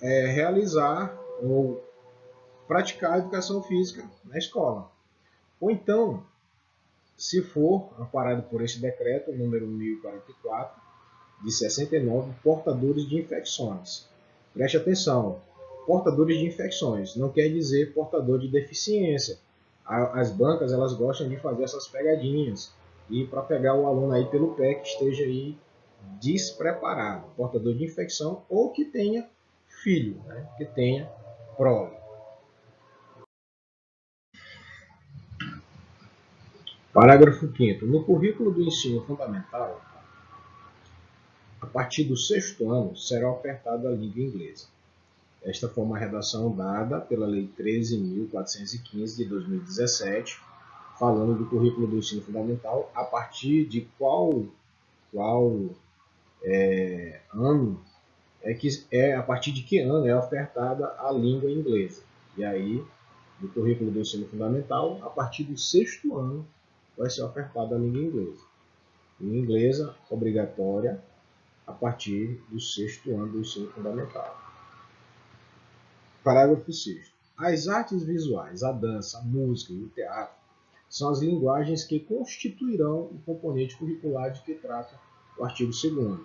realizar ou praticar a educação física na escola. Ou então, se for amparado por esse decreto, número 1044, de 69, portadores de infecções. Preste atenção, portadores de infecções não quer dizer portador de deficiência. As bancas elas gostam de fazer essas pegadinhas e para pegar o aluno aí pelo pé que esteja aí despreparado, portador de infecção ou que tenha filho, né? Que tenha prole. Parágrafo 5º. No currículo do ensino fundamental, a partir do 6º ano, será ofertada a língua inglesa. Esta foi uma redação dada pela Lei 13.415 de 2017, falando do currículo do ensino fundamental, a partir de qual ano, a partir de que ano é ofertada a língua inglesa. E aí, no currículo do ensino fundamental, a partir do 6º ano, vai ser ofertada a língua inglesa. Língua inglesa obrigatória a partir do 6º ano do ensino fundamental. Parágrafo 6º. As artes visuais, a dança, a música e o teatro são as linguagens que constituirão o componente curricular de que trata o artigo 2º.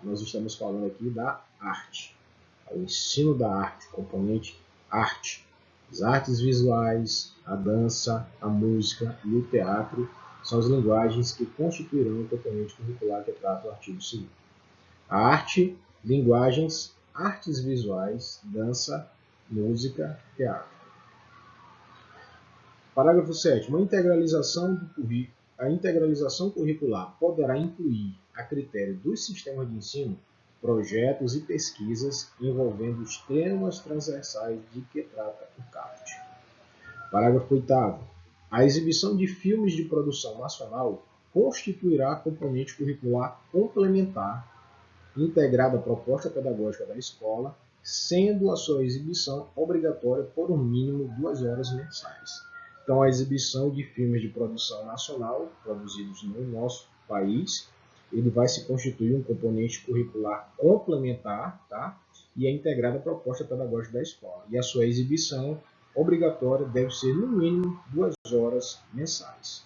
Nós estamos falando aqui da arte, o ensino da arte, componente arte. As artes visuais, a dança, a música e o teatro são as linguagens que constituirão o componente curricular que trata o artigo 2º. A arte, linguagens, artes visuais, dança, música, teatro. Parágrafo 7º. A integralização curricular poderá incluir, a critério dos sistemas de ensino, projetos e pesquisas envolvendo os temas transversais de que trata o CAPT. Parágrafo 8º. A exibição de filmes de produção nacional constituirá componente curricular complementar integrada à proposta pedagógica da escola, sendo a sua exibição obrigatória por um mínimo 2 horas mensais. Então, a exibição de filmes de produção nacional, produzidos no nosso país, ele vai se constituir um componente curricular complementar, tá? E é integrada à proposta pedagógica da escola. E a sua exibição obrigatória deve ser, no mínimo, 2 horas mensais.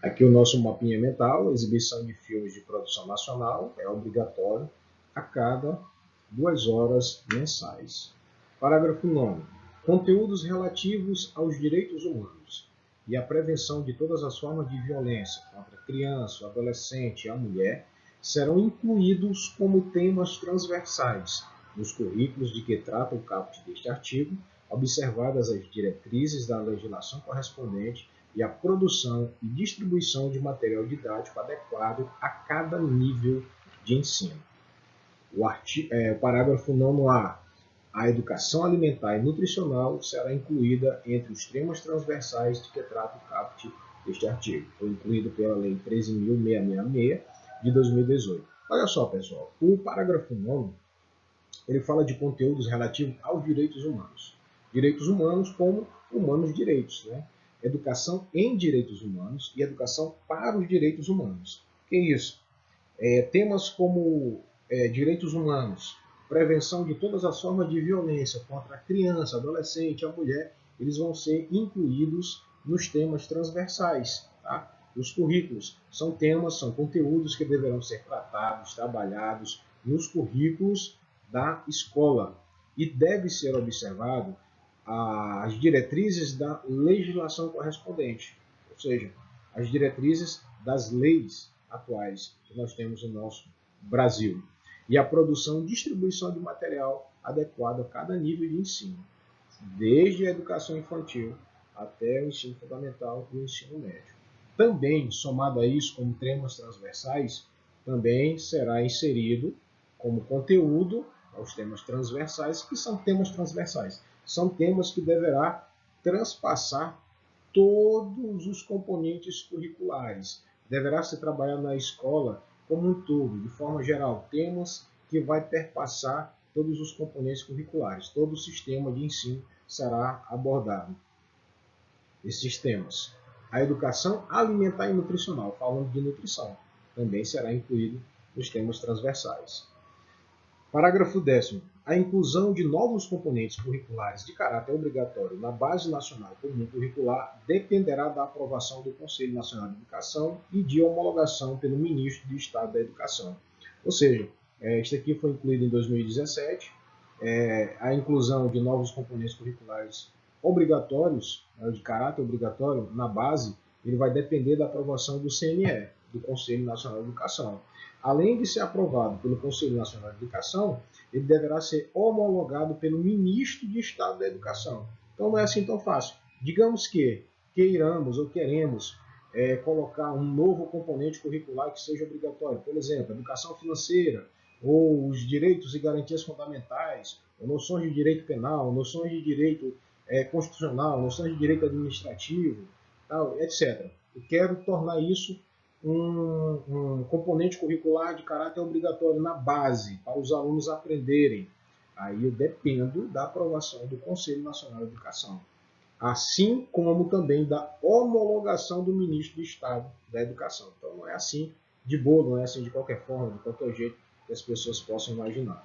Aqui o nosso mapinha mental, exibição de filmes de produção nacional, é obrigatório a cada 2 horas mensais. Parágrafo 9º. Conteúdos relativos aos direitos humanos e à prevenção de todas as formas de violência contra a criança, o adolescente e a mulher serão incluídos como temas transversais nos currículos de que trata o caput deste artigo, observadas as diretrizes da legislação correspondente e a produção e distribuição de material didático adequado a cada nível de ensino. O parágrafo 9º-A. A educação alimentar e nutricional será incluída entre os temas transversais de que trata o caput deste artigo. Foi incluído pela Lei 13.666 de 2018. Olha só, pessoal, o parágrafo 9º, ele fala de conteúdos relativos aos direitos humanos. Direitos humanos como humanos direitos, né? Educação em direitos humanos e educação para os direitos humanos. O que é isso? Temas como direitos humanos, prevenção de todas as formas de violência contra a criança, adolescente, a mulher, eles vão ser incluídos nos temas transversais. Tá? Os currículos são temas, são conteúdos que deverão ser tratados, trabalhados nos currículos da escola e deve ser observado as diretrizes da legislação correspondente, ou seja, as diretrizes das leis atuais que nós temos no nosso Brasil, e a produção e distribuição de material adequado a cada nível de ensino, desde a educação infantil até o ensino fundamental e o ensino médio. Também, somado a isso, como temas transversais, também será inserido como conteúdo aos temas transversais, que são temas transversais. São temas que deverá transpassar todos os componentes curriculares. Deverá se trabalhar na escola como um todo, de forma geral, temas que vai perpassar todos os componentes curriculares. Todo o sistema de ensino será abordado. Esses temas. A educação alimentar e nutricional, falando de nutrição, também será incluído nos temas transversais. Parágrafo 10º. A inclusão de novos componentes curriculares de caráter obrigatório na Base Nacional Comum Curricular dependerá da aprovação do Conselho Nacional de Educação e de homologação pelo Ministro de Estado da Educação. Ou seja, este aqui foi incluído em 2017, a inclusão de novos componentes curriculares obrigatórios, de caráter obrigatório, na base, ele vai depender da aprovação do CNE, do Conselho Nacional de Educação. Além de ser aprovado pelo Conselho Nacional de Educação, ele deverá ser homologado pelo Ministro de Estado da Educação. Então não é assim tão fácil. Digamos que queiramos ou queremos colocar um novo componente curricular que seja obrigatório, por exemplo, educação financeira, ou os direitos e garantias fundamentais, ou noções de direito penal, noções de direito constitucional, noções de direito administrativo, tal, etc. Eu quero tornar isso um componente curricular de caráter obrigatório na base, para os alunos aprenderem. Aí eu dependo da aprovação do Conselho Nacional de Educação, assim como também da homologação do Ministro do Estado da Educação. Então não é assim de boa, não é assim de qualquer forma, de qualquer jeito que as pessoas possam imaginar.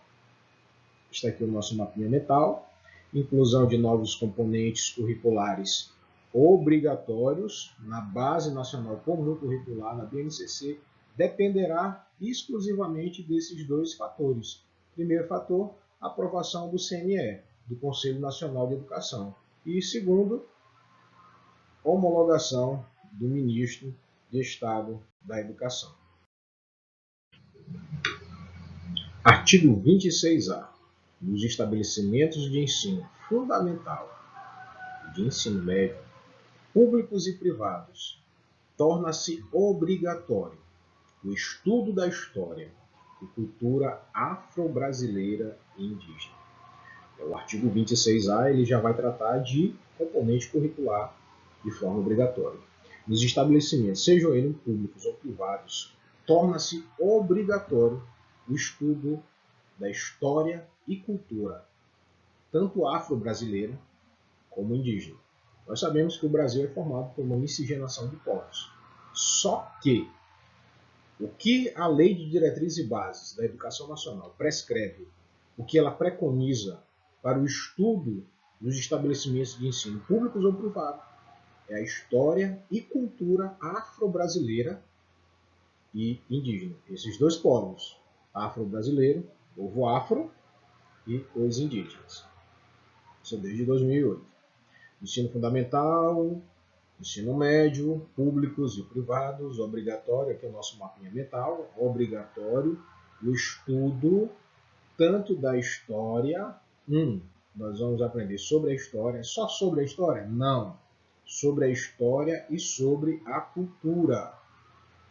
Está aqui o nosso mapinha mental, inclusão de novos componentes curriculares obrigatórios na Base Nacional Comum Curricular, na BNCC, dependerá exclusivamente desses dois fatores. Primeiro fator, aprovação do CNE, do Conselho Nacional de Educação. E segundo, homologação do Ministro de Estado da Educação. Artigo 26A. Nos estabelecimentos de ensino fundamental e de ensino médio, públicos e privados, torna-se obrigatório o estudo da história e cultura afro-brasileira e indígena. O artigo 26A ele já vai tratar de componente curricular de forma obrigatória. Nos estabelecimentos, sejam eles públicos ou privados, torna-se obrigatório o estudo da história e cultura, tanto afro-brasileira como indígena. Nós sabemos que o Brasil é formado por uma miscigenação de povos. Só que o que a Lei de Diretrizes e Bases da Educação Nacional prescreve, o que ela preconiza para o estudo dos estabelecimentos de ensino públicos ou privados, é a história e cultura afro-brasileira e indígena. Esses dois povos, afro-brasileiro, povo afro e os indígenas. Isso desde 2008. Ensino fundamental, ensino médio, públicos e privados, obrigatório, aqui é o nosso mapinha mental, obrigatório o estudo tanto da história, nós vamos aprender sobre a história, só sobre a história? Não. Sobre a história e sobre a cultura.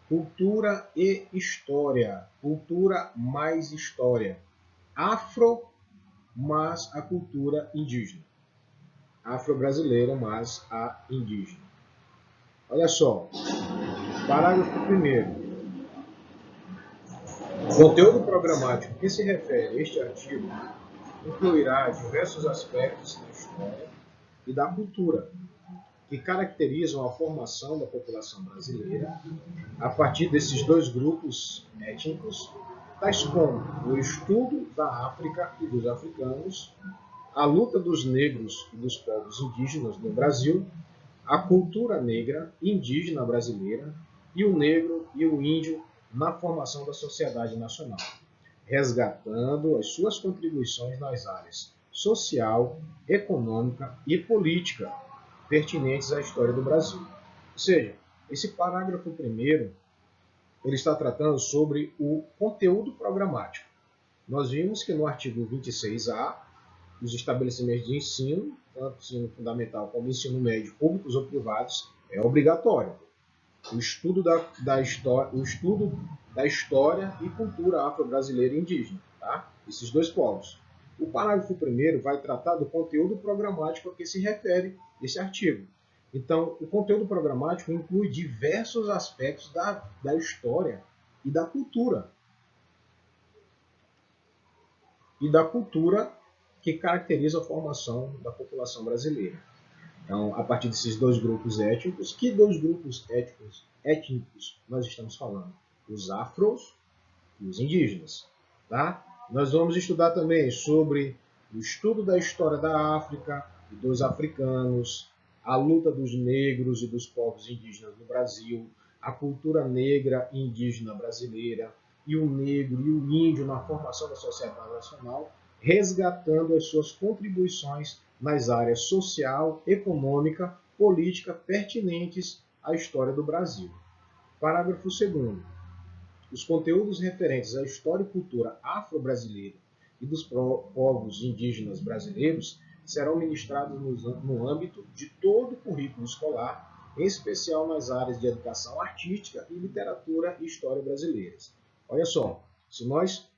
Cultura e história. Cultura mais história. Afro, mas a cultura indígena. Afro-brasileira, mas a indígena. Olha só, parágrafo 1º. O conteúdo programático que se refere a este artigo incluirá diversos aspectos da história e da cultura, que caracterizam a formação da população brasileira a partir desses dois grupos étnicos, tais como o estudo da África e dos africanos, a luta dos negros e dos povos indígenas no Brasil, a cultura negra indígena brasileira e o negro e o índio na formação da sociedade nacional, resgatando as suas contribuições nas áreas social, econômica e política pertinentes à história do Brasil. Ou seja, esse parágrafo 1º ele está tratando sobre o conteúdo programático. Nós vimos que no artigo 26A, os estabelecimentos de ensino, tanto ensino fundamental como ensino médio, públicos ou privados, é obrigatório. O estudo da história e cultura afro-brasileira e indígena, tá? Esses dois povos. O parágrafo 1º vai tratar do conteúdo programático a que se refere esse artigo. Então, o conteúdo programático inclui diversos aspectos da história e da cultura. E da cultura que caracteriza a formação da população brasileira. Então, a partir desses dois grupos étnicos, que dois grupos étnicos nós estamos falando? Os afros e os indígenas. Tá? Nós vamos estudar também sobre o estudo da história da África e dos africanos, a luta dos negros e dos povos indígenas no Brasil, a cultura negra e indígena brasileira, e o negro e o índio na formação da sociedade nacional, resgatando as suas contribuições nas áreas social, econômica, política pertinentes à história do Brasil. Parágrafo 2º. Os conteúdos referentes à história e cultura afro-brasileira e dos povos indígenas brasileiros serão ministrados no âmbito de todo o currículo escolar, em especial nas áreas de educação artística e literatura e história brasileiras. Olha só, se nós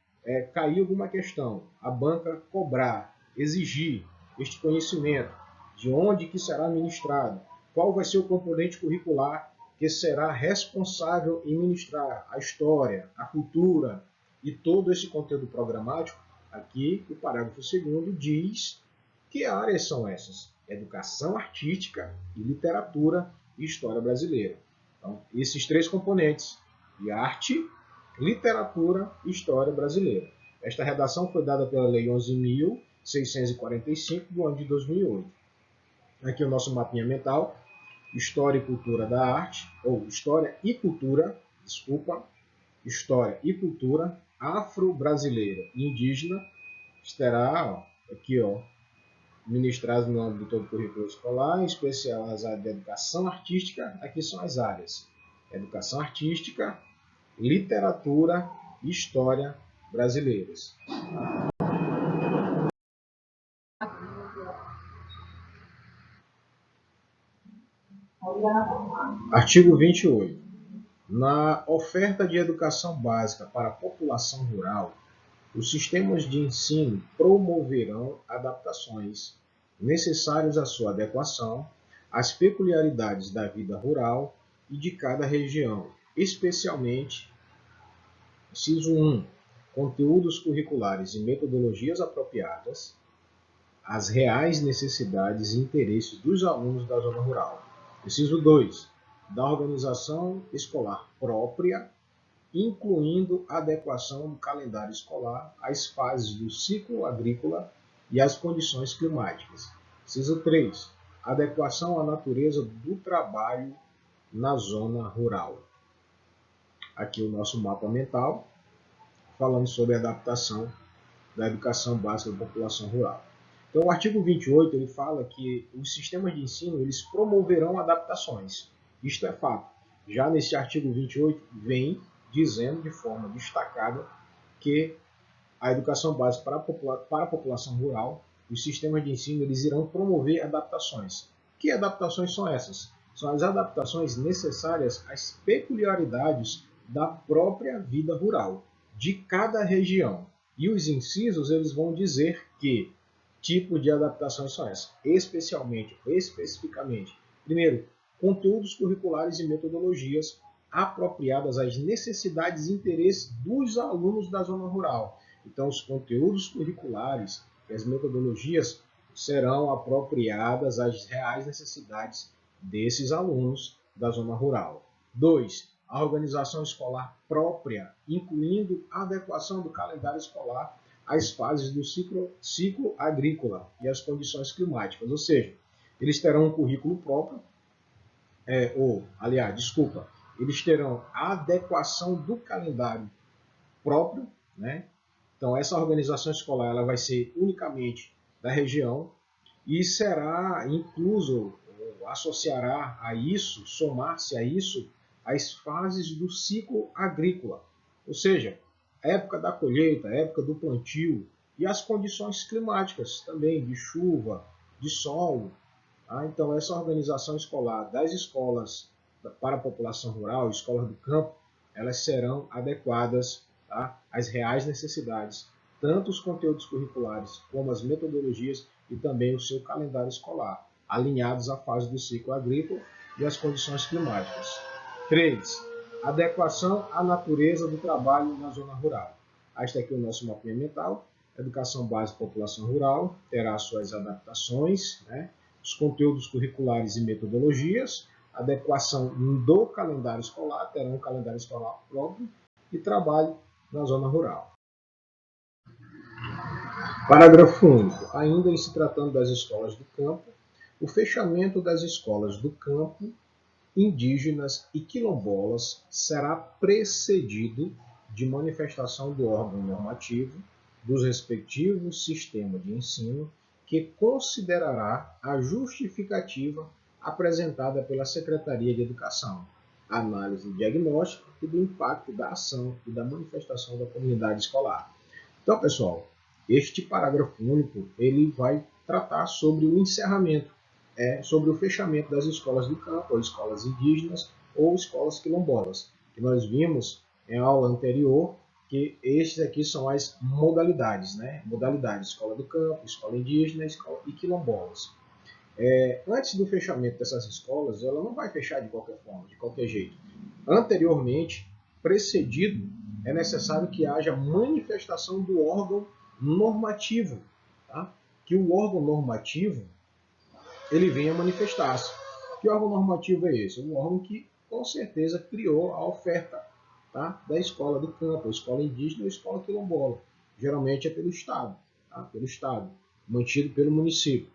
cair alguma questão, a banca cobrar, exigir este conhecimento, de onde que será ministrado, qual vai ser o componente curricular que será responsável em ministrar a história, a cultura e todo esse conteúdo programático, aqui o parágrafo 2º diz que áreas são essas: educação artística e literatura e história brasileira. Então, esses três componentes, de arte, literatura e história brasileira. Esta redação foi dada pela Lei 11.645 do ano de 2008. Aqui o nosso mapinha mental. História e cultura da arte, ou história e cultura afro-brasileira e indígena, terá, ó, aqui, ó, ministrados no âmbito do todo currículo escolar, em especial as áreas de educação artística. Aqui são as áreas: educação artística, literatura e história brasileiras. Artigo 28. Na oferta de educação básica para a população rural, os sistemas de ensino promoverão adaptações necessárias à sua adequação às peculiaridades da vida rural e de cada região, especialmente, inciso 1, conteúdos curriculares e metodologias apropriadas às reais necessidades e interesses dos alunos da zona rural. Inciso 2, da organização escolar própria, incluindo a adequação do calendário escolar às fases do ciclo agrícola e às condições climáticas. Inciso 3, adequação à natureza do trabalho na zona rural. Aqui o nosso mapa mental, falando sobre a adaptação da educação básica da população rural. Então, o artigo 28 ele fala que os sistemas de ensino eles promoverão adaptações. Isto é fato. Já nesse artigo 28 vem dizendo de forma destacada que a educação básica para a população rural, os sistemas de ensino eles irão promover adaptações. Que adaptações são essas? São as adaptações necessárias às peculiaridades da própria vida rural, de cada região. E os incisos eles vão dizer que tipo de adaptações são essas, especificamente. Primeiro, conteúdos curriculares e metodologias apropriadas às necessidades e interesses dos alunos da zona rural. Então, os conteúdos curriculares e as metodologias serão apropriadas às reais necessidades desses alunos da zona rural. 2. A organização escolar própria, incluindo a adequação do calendário escolar às fases do ciclo agrícola e às condições climáticas. Ou seja, eles terão um currículo próprio, eles terão a adequação do calendário próprio, né? Então, essa organização escolar ela vai ser unicamente da região e será incluso, associará a isso, somar-se a isso, as fases do ciclo agrícola, ou seja, a época da colheita, a época do plantio e as condições climáticas também, de chuva, de sol. Tá? Então, essa organização escolar das escolas para a população rural, escolas do campo, elas serão adequadas, tá, às reais necessidades, tanto os conteúdos curriculares como as metodologias e também o seu calendário escolar, alinhados à fase do ciclo agrícola e às condições climáticas. 3. Adequação à natureza do trabalho na zona rural. Este aqui é o nosso mapinha mental. Educação básica da população rural terá suas adaptações, né? Os conteúdos curriculares e metodologias, adequação do calendário escolar, terá um calendário escolar próprio e trabalho na zona rural. Parágrafo único. Ainda em se tratando das escolas do campo, o fechamento das escolas do campo, indígenas e quilombolas será precedido de manifestação do órgão normativo dos respectivos sistemas de ensino que considerará a justificativa apresentada pela Secretaria de Educação, análise diagnóstica e do impacto da ação e da manifestação da comunidade escolar. Então, pessoal, este parágrafo único ele vai tratar sobre o encerramento, sobre o fechamento das escolas do campo, ou escolas indígenas ou escolas quilombolas, que nós vimos em aula anterior que estes aqui são as modalidades, né? Modalidades, escola do campo, escola indígena escola e quilombolas. Antes do fechamento dessas escolas, ela não vai fechar de qualquer forma, de qualquer jeito. Anteriormente, precedido, é necessário que haja manifestação do órgão normativo, tá? Que o órgão normativo ele venha manifestar-se. Que órgão normativo é esse? Um órgão que, com certeza, criou a oferta, tá, da escola do campo, a escola indígena ou a escola quilombola. Geralmente é pelo Estado, tá? Pelo Estado, mantido pelo município.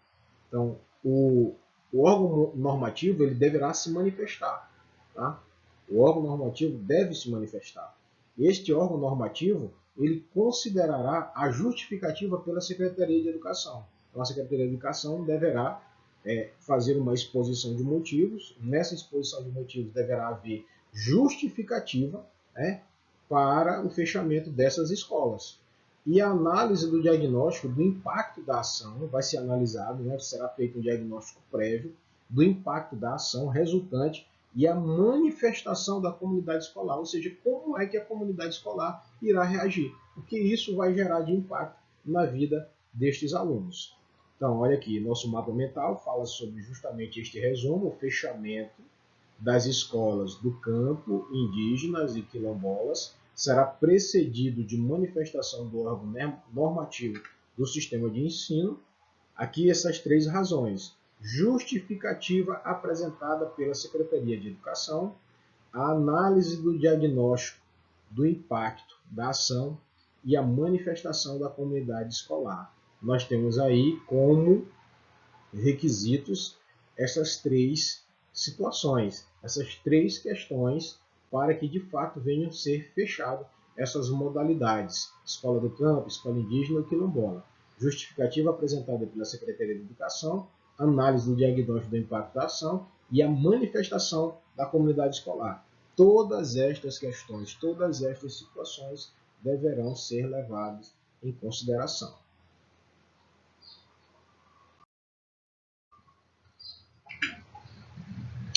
Então, o órgão normativo ele deverá se manifestar. Tá? O órgão normativo deve se manifestar. Este órgão normativo ele considerará a justificativa pela Secretaria de Educação. Então, a Secretaria de Educação deverá fazer uma exposição de motivos. Nessa exposição de motivos deverá haver justificativa, né, para o fechamento dessas escolas. E a análise do diagnóstico do impacto da ação vai ser analisado, né, será feito um diagnóstico prévio do impacto da ação resultante e a manifestação da comunidade escolar, ou seja, como é que a comunidade escolar irá reagir, o que isso vai gerar de impacto na vida destes alunos. Então, olha aqui, nosso mapa mental fala sobre justamente este resumo, o fechamento das escolas do campo, indígenas e quilombolas, será precedido de manifestação do órgão normativo do sistema de ensino. Aqui essas três razões: justificativa apresentada pela Secretaria de Educação, a análise do diagnóstico do impacto da ação e a manifestação da comunidade escolar. Nós temos aí como requisitos essas três situações, essas três questões para que de fato venham a ser fechadas essas modalidades: escola do campo, escola indígena e quilombola. Justificativa apresentada pela Secretaria de Educação, análise do diagnóstico do impacto da ação e a manifestação da comunidade escolar. Todas estas questões, todas estas situações deverão ser levadas em consideração.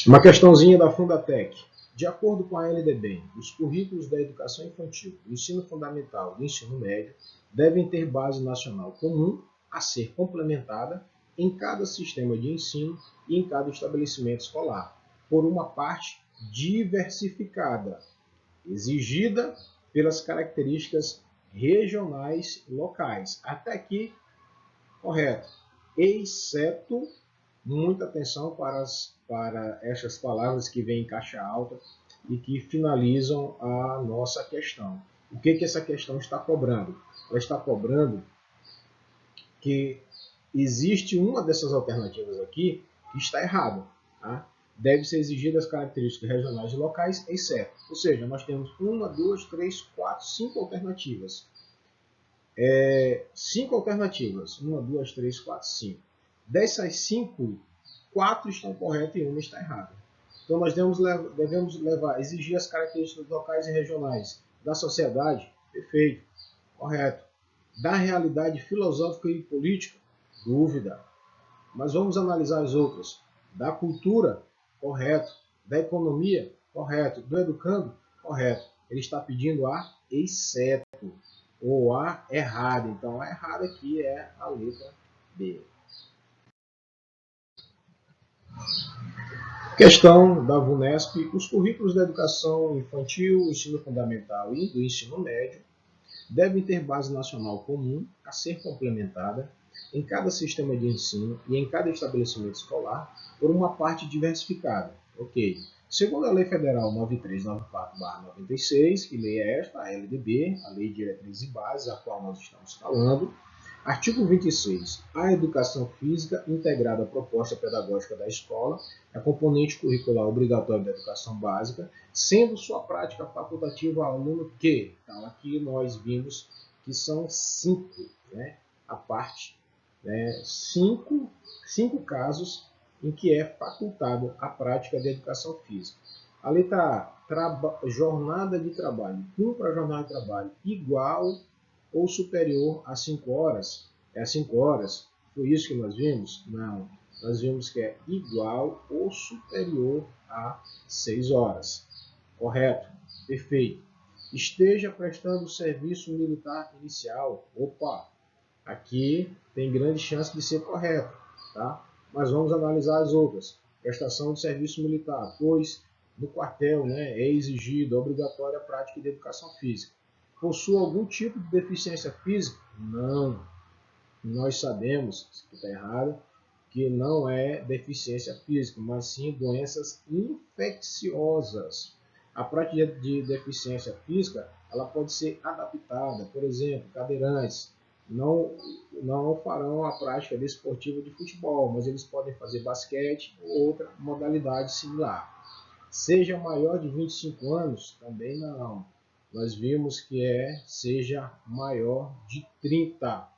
Uma questãozinha da Fundatec. De acordo com a LDB, os currículos da educação infantil, do ensino fundamental e do ensino médio devem ter base nacional comum a ser complementada em cada sistema de ensino e em cada estabelecimento escolar, por uma parte diversificada, exigida pelas características regionais locais. Até aqui, correto. Exceto, muita atenção para estas palavras que vêm em caixa alta e que finalizam a nossa questão. O que essa questão está cobrando? Ela está cobrando que existe uma dessas alternativas aqui que está errada. Tá? Deve ser exigidas as características regionais e locais, exceto. Ou seja, nós temos 1, 2, 3, 4, 5 alternativas. 5 alternativas. 1, 2, 3, 4, 5. Dessas 5, 4 estão corretas e uma está errada. Então nós devemos exigir as características locais e regionais da sociedade, perfeito, correto. Da realidade filosófica e política, dúvida. Mas vamos analisar as outras. Da cultura, correto. Da economia, correto. Do educando, correto. Ele está pedindo a exceto, ou a errada. Então a errada aqui é a letra B. Questão da VUNESP: os currículos da educação infantil, ensino fundamental e do ensino médio devem ter base nacional comum a ser complementada em cada sistema de ensino e em cada estabelecimento escolar por uma parte diversificada. Ok. Segundo a Lei Federal 9394/96, que lei é esta? A LDB, a Lei de Diretrizes e Bases, a qual nós estamos falando. Artigo 26. A educação física integrada à proposta pedagógica da escola é componente curricular obrigatório da educação básica, sendo sua prática facultativa ao aluno que, então aqui nós vimos que são 5, né, a parte, né, 5 casos em que é facultado a prática de educação física. A letra A, jornada de trabalho, cumpra a jornada de trabalho igual ou superior a 5 horas. É 5 horas? Foi isso que nós vimos? Não. Nós vimos que é igual ou superior a 6 horas. Correto? Perfeito. Esteja prestando serviço militar inicial. Opa! Aqui tem grande chance de ser correto, tá? Mas vamos analisar as outras. Prestação de serviço militar, pois no quartel, né, é exigido, é obrigatória a prática de educação física. Possui algum tipo de deficiência física? Não. Nós sabemos, que está errado, que não é deficiência física, mas sim doenças infecciosas. A prática de deficiência física, ela pode ser adaptada. Por exemplo, cadeirantes não farão a prática desportiva de futebol, mas eles podem fazer basquete ou outra modalidade similar. Seja maior de 25 anos? Também não. nós vimos que seja maior de 30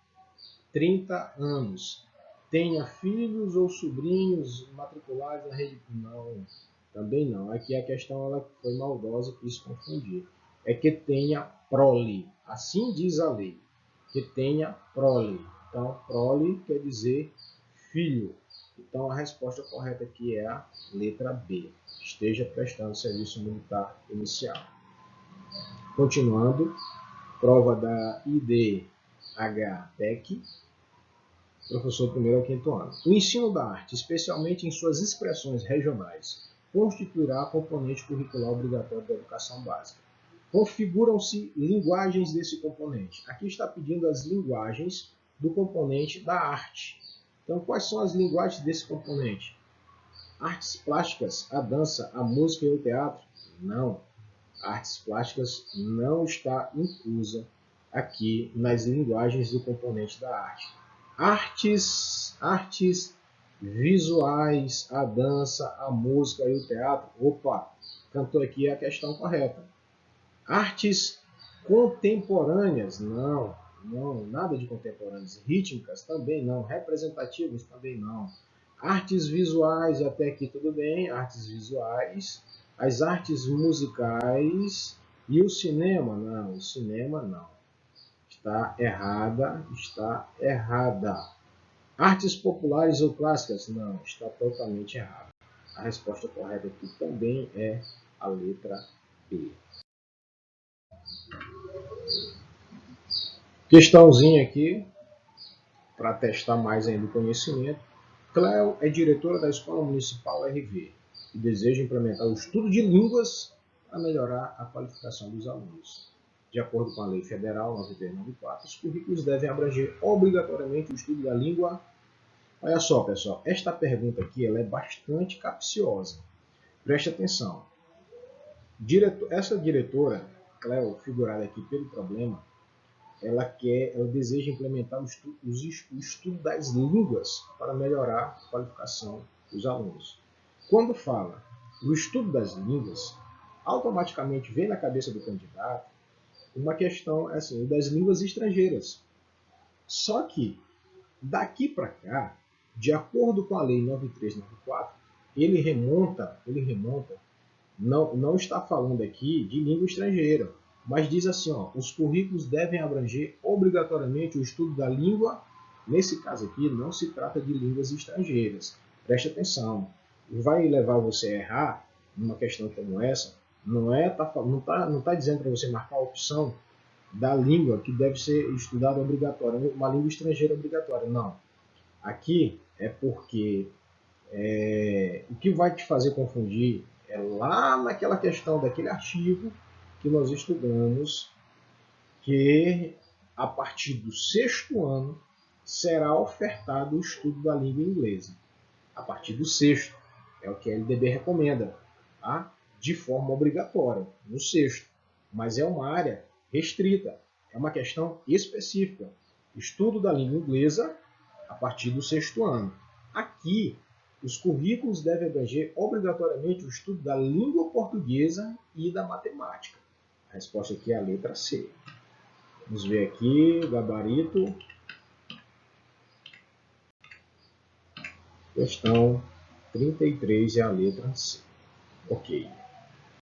anos. Tenha filhos ou sobrinhos matriculados na rede. Não, também não. Aqui a questão ela foi maldosa, quis confundir. É que tenha prole. Assim diz a lei. Que tenha prole. Então, prole quer dizer filho. Então, a resposta correta aqui é a letra B. Esteja prestando serviço militar inicial. Continuando, prova da IDH-TEC, professor 1º ao 5º ano. O ensino da arte, especialmente em suas expressões regionais, constituirá componente curricular obrigatório da educação básica. Configuram-se linguagens desse componente. Aqui está pedindo as linguagens do componente da arte. Então, quais são as linguagens desse componente? Artes plásticas, a dança, a música e o teatro? Não. Artes plásticas não está inclusa aqui nas linguagens do componente da arte. Artes visuais, a dança, a música e o teatro. Opa, cantou aqui a questão correta. Artes contemporâneas, não, nada de contemporâneas. Rítmicas também não, representativas também não. Artes visuais, até aqui tudo bem, artes visuais. As artes musicais e o cinema, não, o cinema não. Está errada, está errada. Artes populares ou clássicas, não, está totalmente errada. A resposta correta aqui também é a letra B. Questãozinha aqui, para testar mais ainda o conhecimento. Cleo é diretora da Escola Municipal RV e deseja implementar o estudo de línguas para melhorar a qualificação dos alunos. De acordo com a Lei Federal 9394, os currículos devem abranger obrigatoriamente o estudo da língua. Olha só, pessoal, esta pergunta aqui ela é bastante capciosa. Preste atenção. Essa diretora, Cleo, figurada aqui pelo problema, ela deseja implementar o estudo das línguas para melhorar a qualificação dos alunos. Quando fala o estudo das línguas, automaticamente vem na cabeça do candidato uma questão assim, das línguas estrangeiras. Só que, daqui para cá, de acordo com a Lei 9394, ele remonta, não está falando aqui de língua estrangeira, mas diz assim, ó, os currículos devem abranger obrigatoriamente o estudo da língua. Nesse caso aqui, não se trata de línguas estrangeiras. Preste atenção. Vai levar você a errar numa questão como essa. Não está dizendo para você marcar a opção da língua que deve ser estudada obrigatória, uma língua estrangeira obrigatória. Não. Aqui é porque o que vai te fazer confundir é lá naquela questão daquele artigo que nós estudamos, que a partir do 6º ano será ofertado o estudo da língua inglesa. A partir do 6º, é o que a LDB recomenda, tá? De forma obrigatória, no 6º. Mas é uma área restrita, é uma questão específica. Estudo da língua inglesa a partir do 6º ano. Aqui, os currículos devem abranger obrigatoriamente o estudo da língua portuguesa e da matemática. A resposta aqui é a letra C. Vamos ver aqui o gabarito. Questão 33 é a letra C. Ok.